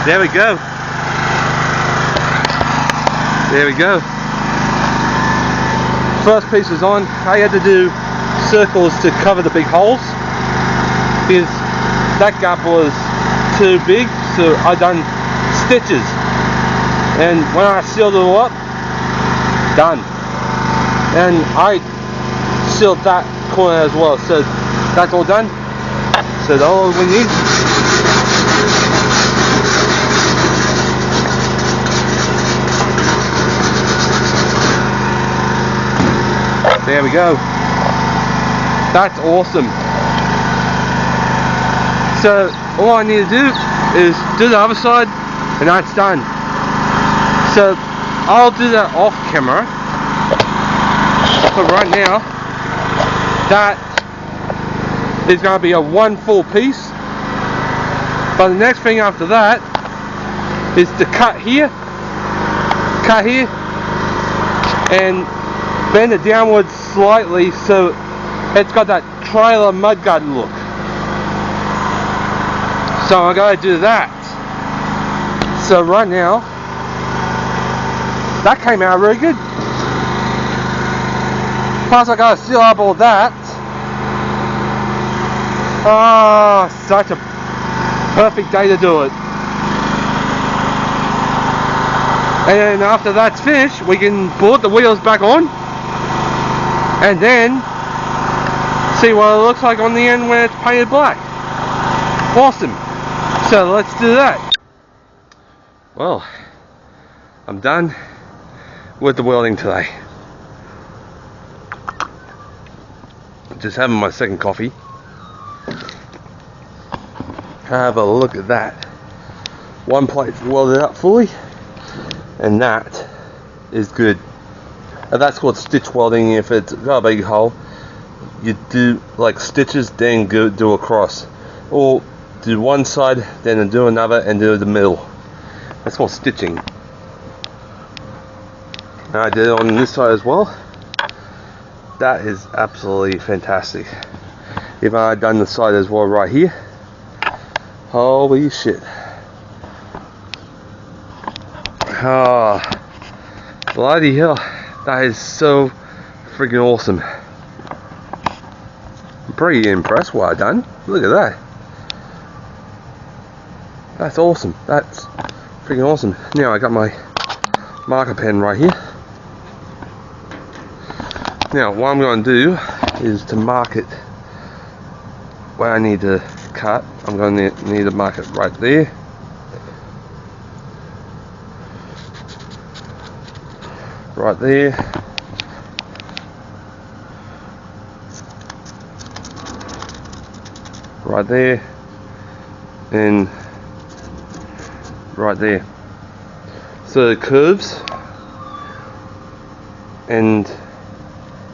There we go. There we go. First piece was on. I had to do circles to cover the big holes because that gap was too big, so I done stitches, and when I sealed it all up, done. And I sealed that corner as well, so that's all done. So that's all we need. There we go. That's awesome. So all I need to do is do the other side, and that's done. So I'll do that off camera. But right now, that is going to be a one full piece. But the next thing after that is to cut here, and bend it downwards slightly so it's got that trailer mudguard look. So I'm going to do that. So right now, that came out really good. Plus I got to seal up all that. Oh, such a perfect day to do it. And then after that's finished, we can put the wheels back on and then see what it looks like on the end when it's painted black. Awesome. So let's do that. Well, I'm done with the welding today. Just having my second coffee. Have a look at that. One plate's welded up fully, and that is good. And that's called stitch welding. If it's got a big hole, you do like stitches, then go do across, or do one side, then do another, and do the middle. That's called stitching. And I did it on this side as well. That is absolutely fantastic. If I had done the side as well right here, holy shit. Oh, bloody hell. That is so freaking awesome. I'm pretty impressed what I've done. Look at that. That's awesome. That's freaking awesome. Now I got my marker pen right here. Now what I'm going to do is to mark it where I need to cut. I'm going to need to mark it right there. Right there. Right there. And right there. So it curves, and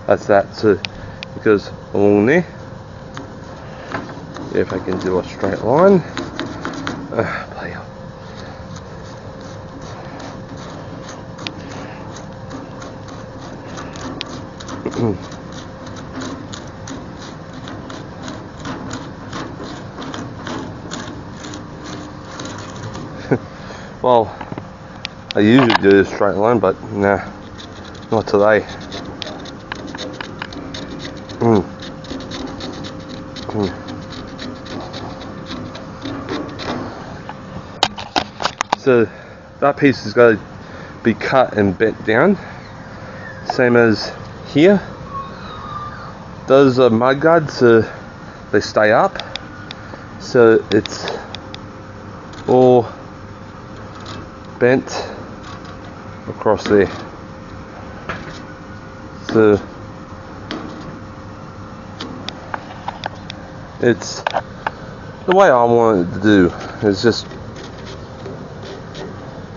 that's that. So it goes along there. If I can do a straight line. Play up. Well, I usually do a straight line, but nah, not today. So that piece is going to be cut and bent down, same as here. Those are mudguards, so they stay up, so it's all bent across there. So it's the way I want it to do is just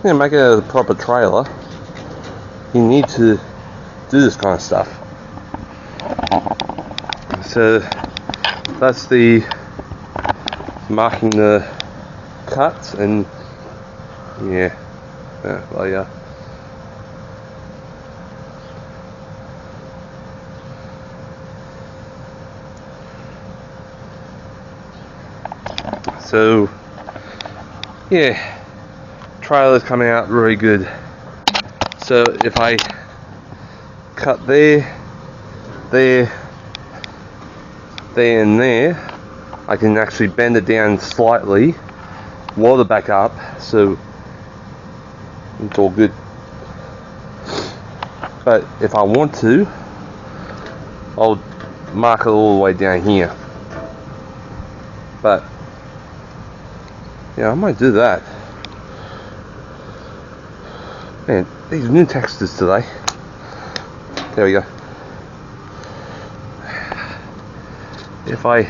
make it a proper trailer. You need to do this kind of stuff. So that's the marking the cuts, and yeah, well, yeah. So yeah, trailer's coming out really good. So if I cut there, and there, I can actually bend it down slightly, weld it back up, so it's all good. But if I want to, I'll mark it all the way down here. But yeah, I might do that. Man, these new textures today. There we go. If I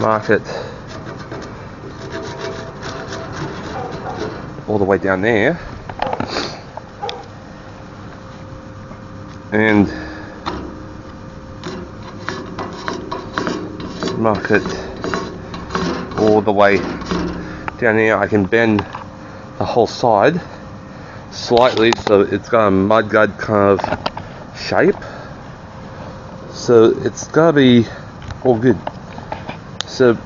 mark it all the way down there and mark it all the way down here, I can bend the whole side slightly so it's got a mudguard kind of shape. So it's gotta be all good. So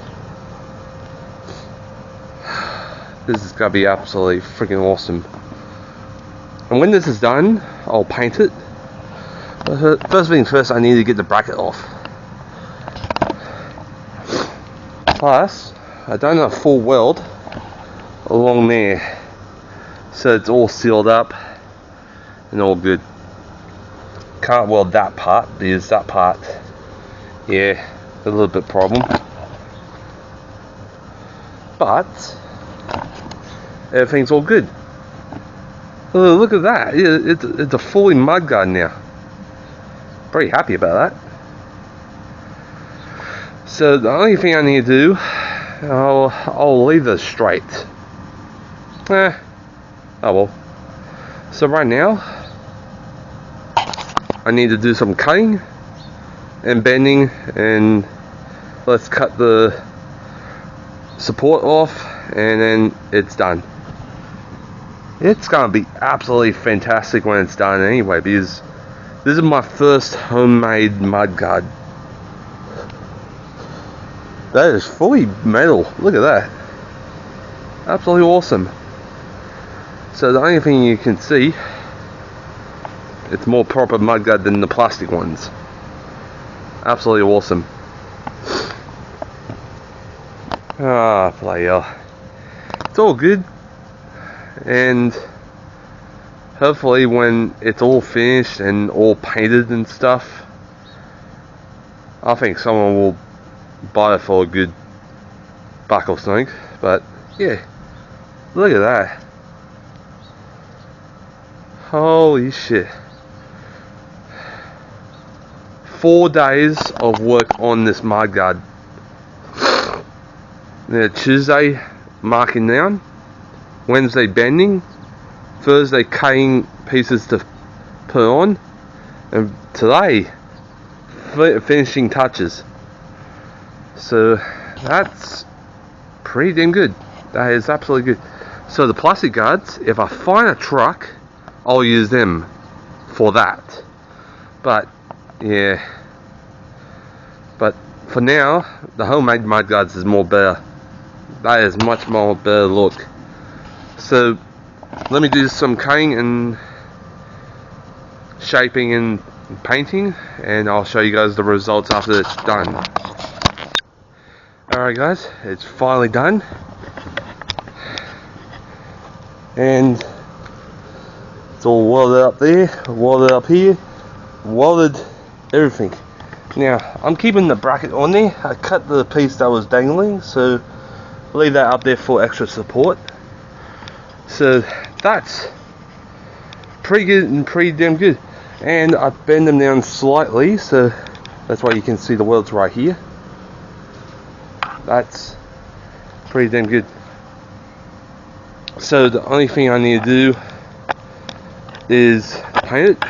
this is gonna be absolutely freaking awesome. And when this is done, I'll paint it. First things first, I need to get the bracket off. Plus, I've done a full weld along there, so it's all sealed up and all good. Can't weld that part because that part, yeah, a little bit problem. But everything's all good. Oh, look at that! It's a fully mudguard now. Pretty happy about that. So the only thing I need to do, I'll leave this straight. Oh well. So right now, I need to do some cutting and bending, and let's cut the support off, and then it's done. It's gonna be absolutely fantastic when it's done anyway, because this is my first homemade mudguard. That is fully metal. Look at that. Absolutely awesome. So the only thing you can see, it's more proper mudguard than the plastic ones. Absolutely awesome. Ah, player. It's all good. And hopefully when it's all finished and all painted and stuff, I think someone will buy it for a good buck or something. But yeah, look at that. Holy shit. 4 days of work on this mudguard. Then Tuesday marking down, Wednesday bending, Thursday cutting pieces to put on, and today finishing touches. So that's pretty damn good. That is absolutely good. So the plastic guards, if I find a truck, I'll use them for that. But yeah, but for now, the homemade mudguards is more better. That is much more better look. So let me do some cutting and shaping and painting, and I'll show you guys the results after it's done. Alright guys, it's finally done, and it's all welded up there, welded up here, welded everything. Now I'm keeping the bracket on there. I cut the piece that was dangling, so leave that up there for extra support. So that's pretty good and pretty damn good. And I bend them down slightly, so that's why you can see the welds right here. That's pretty damn good. So the only thing I need to do is paint it,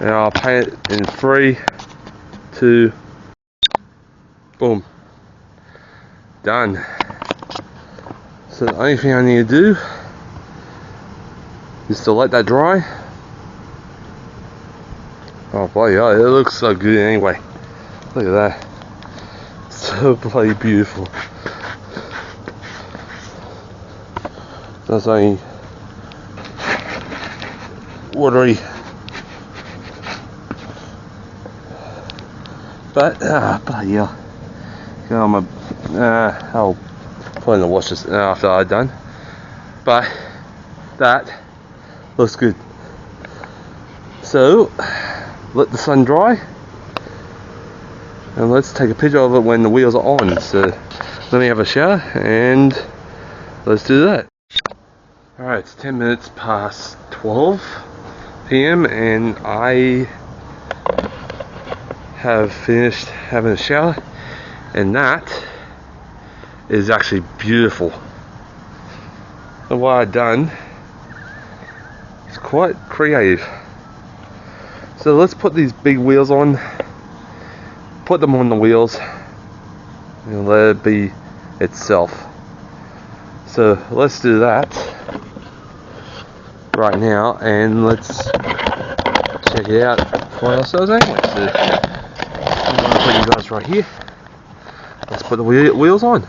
and I'll paint it in 3, 2, boom, done. So the only thing I need to do is to let that dry. Oh boy, yeah, it looks so good anyway. Look at that. So bloody beautiful. That's only watery. But yeah. I'll put in the wash this after I'm done. But that looks good. So let the sun dry, and let's take a picture of it when the wheels are on. So let me have a shower and let's do that. Alright, it's 10 minutes past 12 p.m. and I have finished having a shower, and that is actually beautiful. And what I've done is quite creative. So let's put these big wheels on, put them on the wheels, and let it be itself. So let's do that right now, and let's check it out for ourselves anyway. So I'm going to put you guys right here. Let's put the wheels on.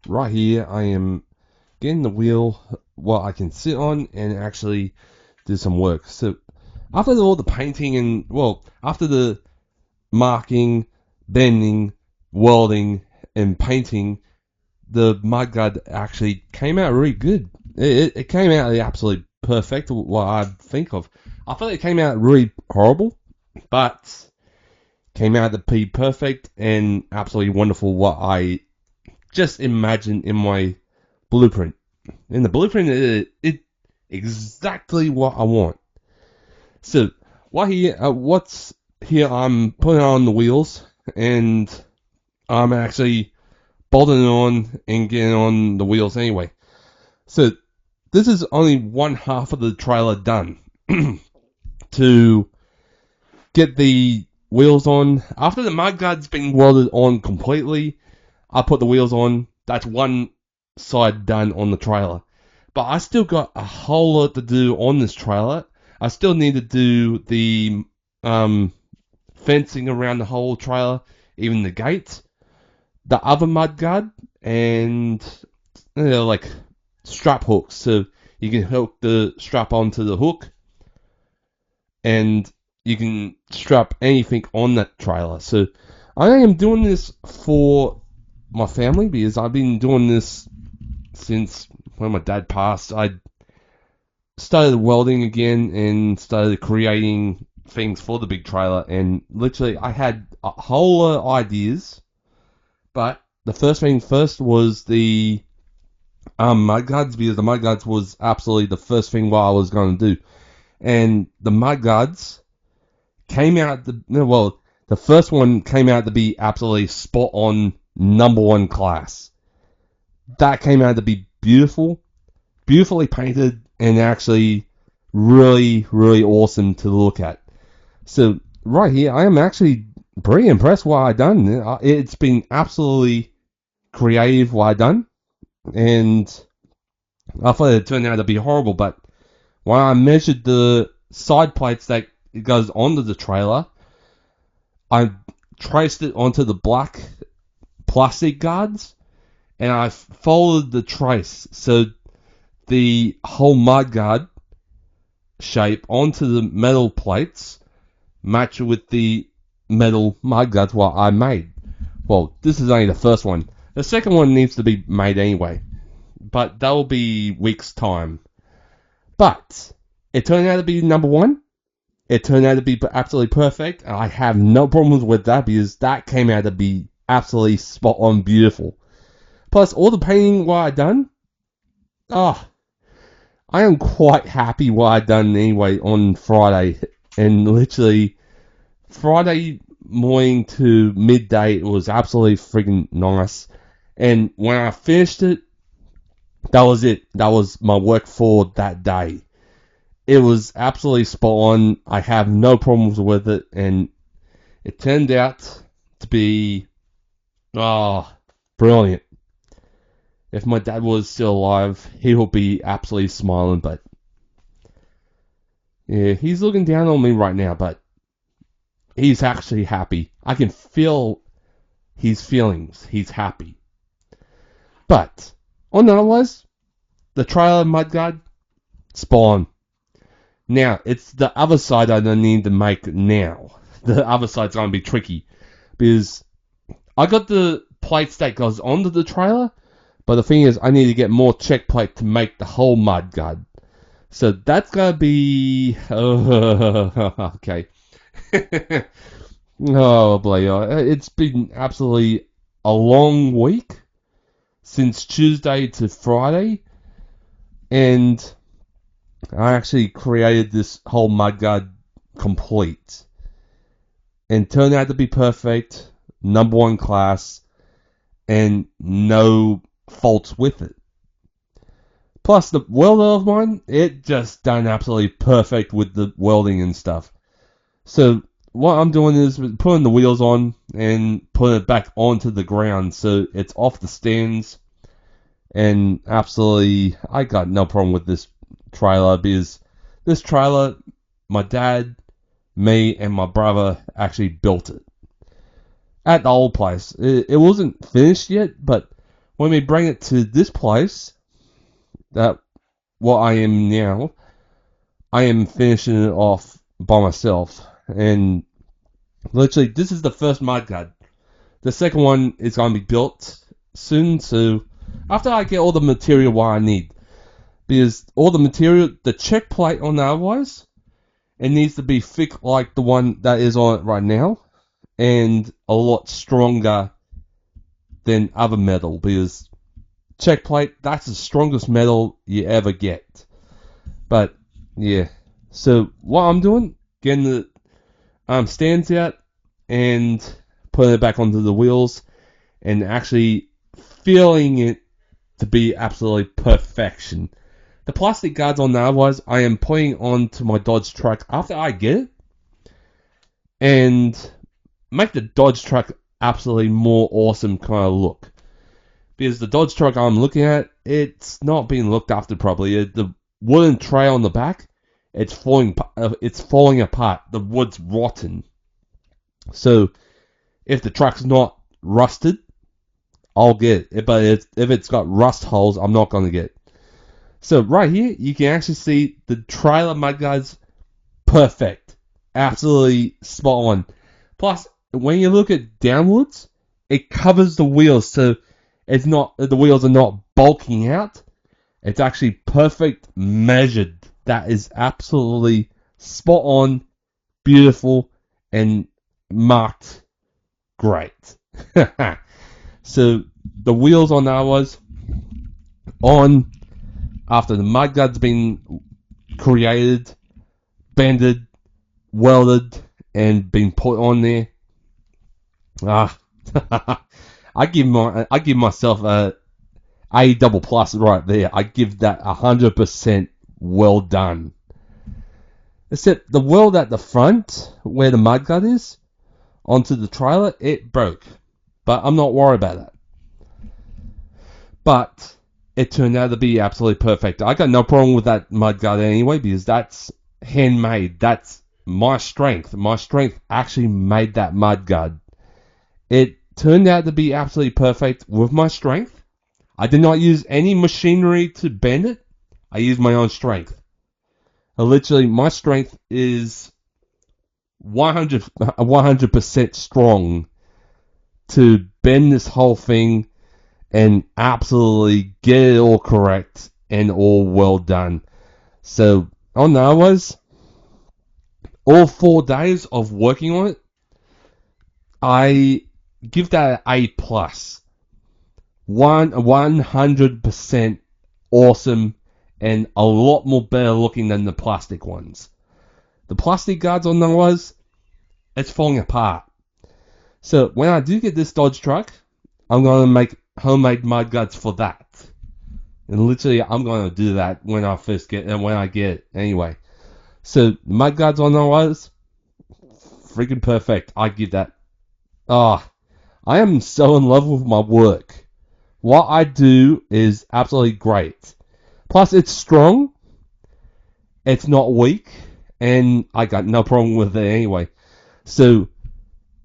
Right here, I am getting the wheel what I can sit on and actually do some work. So after all the painting and, well, after the marking, bending, welding, and painting, the Mudguard actually came out really good. It came out absolutely perfect, what I think of. I thought it came out really horrible, but came out to be perfect and absolutely wonderful, what I just imagined in my blueprint. In the blueprint, it exactly what I want. So what's here? I'm putting on the wheels, and I'm actually bolting it on and getting on the wheels anyway. So this is only one half of the trailer done. To get the wheels on, after the mudguard's been welded on completely, I put the wheels on. That's one side done on the trailer. But I still got a whole lot to do on this trailer. I still need to do the fencing around the whole trailer, even the gates, the other mudguard, and like strap hooks, so you can hook the strap onto the hook, and you can strap anything on that trailer. So I am doing this for my family, because I've been doing this since when my dad passed. I started welding again and started creating things for the big trailer, and literally I had a whole lot of ideas, but the first thing first was the mudguards, because the mudguards was absolutely the first thing what I was going to do. And the mudguards came out, the first one came out to be absolutely spot on, number one class. That came out to be beautiful, beautifully painted, and actually really, really awesome to look at. So right here, I am actually pretty impressed what I done. It's been absolutely creative what I done, and I thought it turned out to be horrible, but when I measured the side plates that it goes onto the trailer, I traced it onto the black plastic guards, and I folded the trace so the whole mudguard shape onto the metal plates match with the metal mudguards what I made. Well, this is only the first one. The second one needs to be made anyway, but that will be weeks' time. But it turned out to be number one. It turned out to be absolutely perfect. I have no problems with that, because that came out to be absolutely spot on beautiful. Plus, all the painting what I done, I am quite happy what I done anyway on Friday. And literally, Friday morning to midday, it was absolutely freaking nice. And when I finished it, that was it. That was my work for that day. It was absolutely spot on. I have no problems with it, and it turned out to be brilliant. If my dad was still alive, he would be absolutely smiling, but yeah, he's looking down on me right now, but he's actually happy. I can feel his feelings. He's happy. But on otherwise, the trailer Mudguard, spawn. Now, it's the other side I don't need to make now. The other side's going to be tricky. Because I got the plates that goes onto the trailer, but the thing is, I need to get more check plate to make the whole Mudguard. So that's going to be... okay. Oh, boy. It's been absolutely a long week since Tuesday to Friday. And I actually created this whole Mudguard complete. And turned out to be perfect. Number 1 class. And no faults with it. Plus, the welder of mine, it just done absolutely perfect with the welding and stuff. So, what I'm doing is putting the wheels on and putting it back onto the ground so it's off the stands. And absolutely, I got no problem with this trailer because this trailer, my dad, me, and my brother actually built it at the old place. It wasn't finished yet, but when we bring it to this place, that what I am now, I am finishing it off by myself. And literally, this is the first Mudguard. The second one is going to be built soon, so after I get all the material what I need. Because all the material, the check plate on the otherwise, it needs to be thick like the one that is on it right now. And a lot stronger than other metal. Because check plate, that's the strongest metal you ever get. But, yeah. So, what I'm doing, getting the stands out and putting it back onto the wheels and actually feeling it to be absolutely perfection. The plastic guards on the otherwise, I am putting onto my Dodge truck after I get it and make the Dodge truck absolutely more awesome kind of look. Because the Dodge truck I'm looking at, it's not being looked after properly. The wooden tray on the back, it's falling apart. The wood's rotten. So, if the truck's not rusted, I'll get it. But if it's got rust holes, I'm not going to get it. So, right here, you can actually see the trailer Mudguard's perfect. Absolutely spot on. Plus, when you look at downwards, it covers the wheels. So, the wheels are not bulking out. It's actually perfect measured. That is absolutely spot on, beautiful, and marked great. So the wheels on that was on after the Mudguard's been created, bended, welded, and been put on there. I give myself a double plus right there. I give that 100% well done. Except the weld at the front, where the Mudguard is, onto the trailer, it broke. But I'm not worried about that. But it turned out to be absolutely perfect. I got no problem with that Mudguard anyway, because that's handmade. That's my strength. My strength actually made that Mudguard. It turned out to be absolutely perfect with my strength. I did not use any machinery to bend it. I used my own strength. Literally, my strength is 100% strong to bend this whole thing and absolutely get it all correct and all well done. So, on that was all 4 days of working on it. I give that an A+. 100% awesome and a lot more better looking than the plastic ones. The plastic guards on them was, it's falling apart. So when I do get this Dodge truck, I'm going to make homemade Mudguards for that. And literally, I'm going to do that when I get it anyway. So the Mudguards on them was freaking perfect. I give that. I am so in love with my work. What I do is absolutely great. Plus, it's strong. It's not weak. And I got no problem with it anyway. So,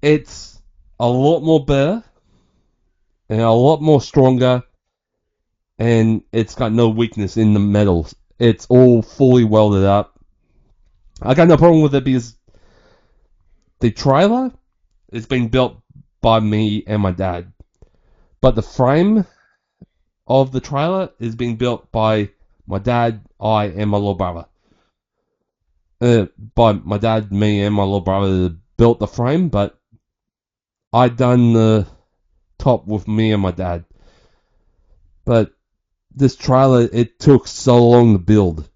it's a lot more better. And a lot more stronger and it's got no weakness in the metals. It's all fully welded up. I got no problem with it because the trailer is being built by me and my dad, but the frame of the trailer is being built by my dad, I, and my little brother. By my dad, me, and my little brother built the frame, but I done the top with me and my dad. But this trailer, it took so long to build.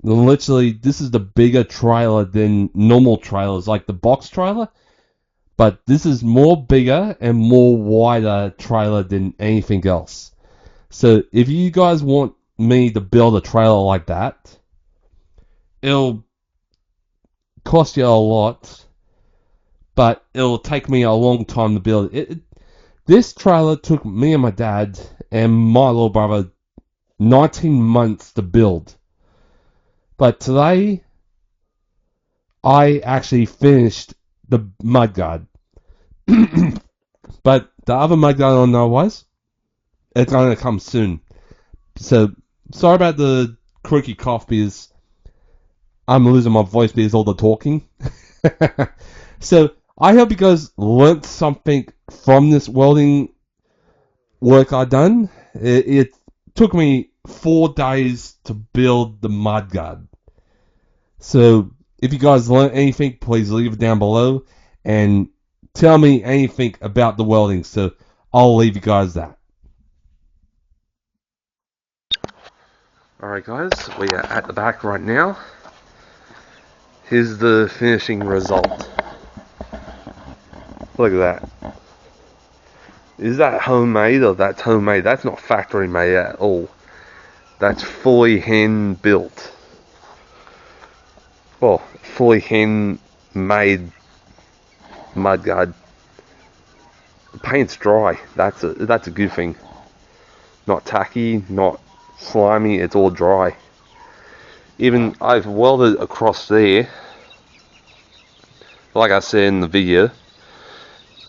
Literally, this is the bigger trailer than normal trailers, like the box trailer. But this is more bigger and more wider trailer than anything else. So if you guys want me to build a trailer like that, it'll cost you a lot, but it'll take me a long time to build it. This trailer took me and my dad and my little brother 19 months to build. But today, I actually finished the Mudguard. But the other Mudguard on the was, it's going to come soon. So, sorry about the croaky cough because I'm losing my voice because all the talking. So, I hope you guys learnt something from this welding work I done. It took me 4 days to build the Mudguard. So, if you guys learned anything, please leave it down below and tell me anything about the welding. So, I'll leave you guys that. Alright guys, we are at the back right now. Here's the finishing result. Look at that. Is that homemade or that's homemade? That's not factory made at all. That's fully hand built. Well, fully hand made Mudguard. The paint's dry. That's a good thing. Not tacky, not slimy, it's all dry. Even I've welded across there, like I said in the video,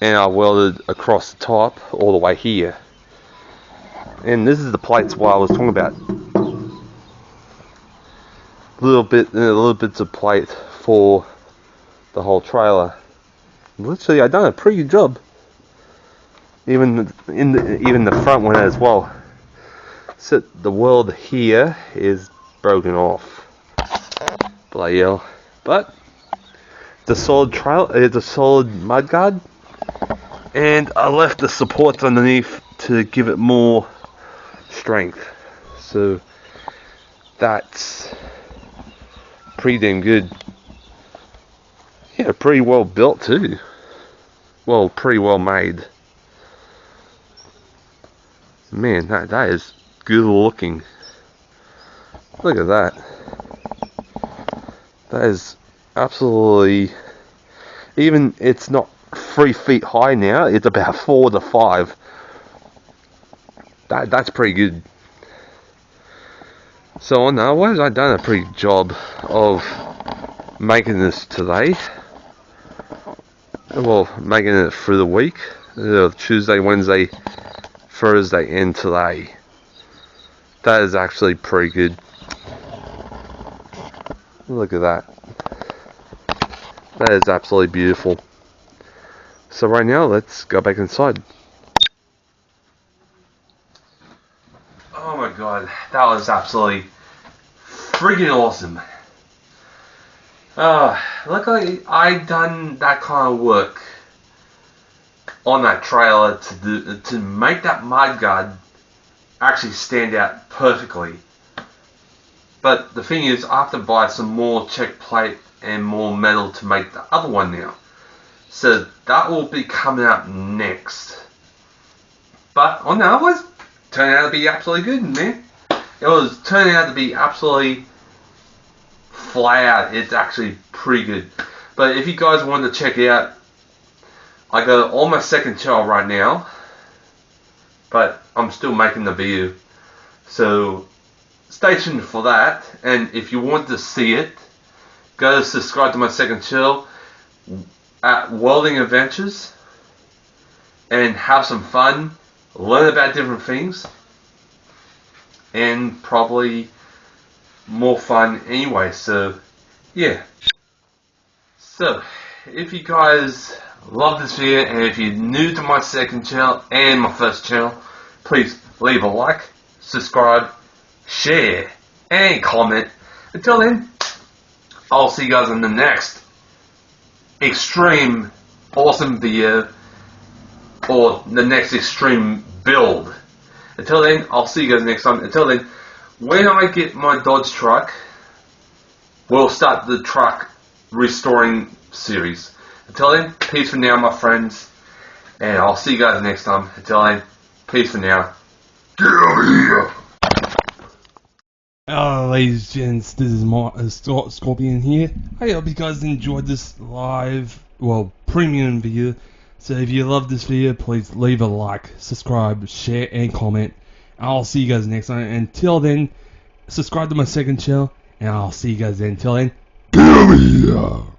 and I welded across the top all the way here. And this is the plates what I was talking about. Little bits of plate for the whole trailer. Literally, I done a pretty good job. Even the front one as well. So the weld here is broken off. Bloody hell. But it's a solid trailer. It's a solid Mudguard, and I left the supports underneath to give it more strength. So that's pretty damn good. Yeah, pretty well built too. Well, pretty well made. Man, that is good looking. Look at that. That is absolutely... Even it's not 3 feet high now, it's about 4 to 5. That's pretty good. So in other words, I've done a pretty good job of making this today. Well, making it through the week. Tuesday, Wednesday, Thursday, and today. That is actually pretty good. Look at that. That is absolutely beautiful. So right now, let's go back inside. Oh my god, that was absolutely freaking awesome. Luckily I done that kind of work on that trailer to make that Mudguard actually stand out perfectly. But the thing is, I have to buy some more check plate and more metal to make the other one now. So that will be coming out next. But on the other ones, turned out to be absolutely good, man. It was turning out to be absolutely flat out. It's actually pretty good. But if you guys want to check it out, I got on my second channel right now, but I'm still making the video. So stay tuned for that. And if you want to see it, go subscribe to my second channel at Welding Adventures and have some fun, learn about different things. and probably more fun anyway. So yeah. So if you guys love this video, and if you're new to my second channel and my first channel, please leave a like, subscribe, share, and comment. Until then, I'll see you guys in the next extreme awesome video, or the next extreme build. Until then, I'll see you guys next time. Until then, when I get my Dodge truck, we'll start the truck restoring series. Until then, peace for now, my friends, and I'll see you guys next time. Until then, peace for now. Get over here! Hello, ladies and gents, this is Scorpion here. I hope you guys enjoyed this live, premium video. So if you love this video, please leave a like, subscribe, share, and comment. I'll see you guys next time. Until then, subscribe to my second channel, and I'll see you guys then. Until then, Get over here!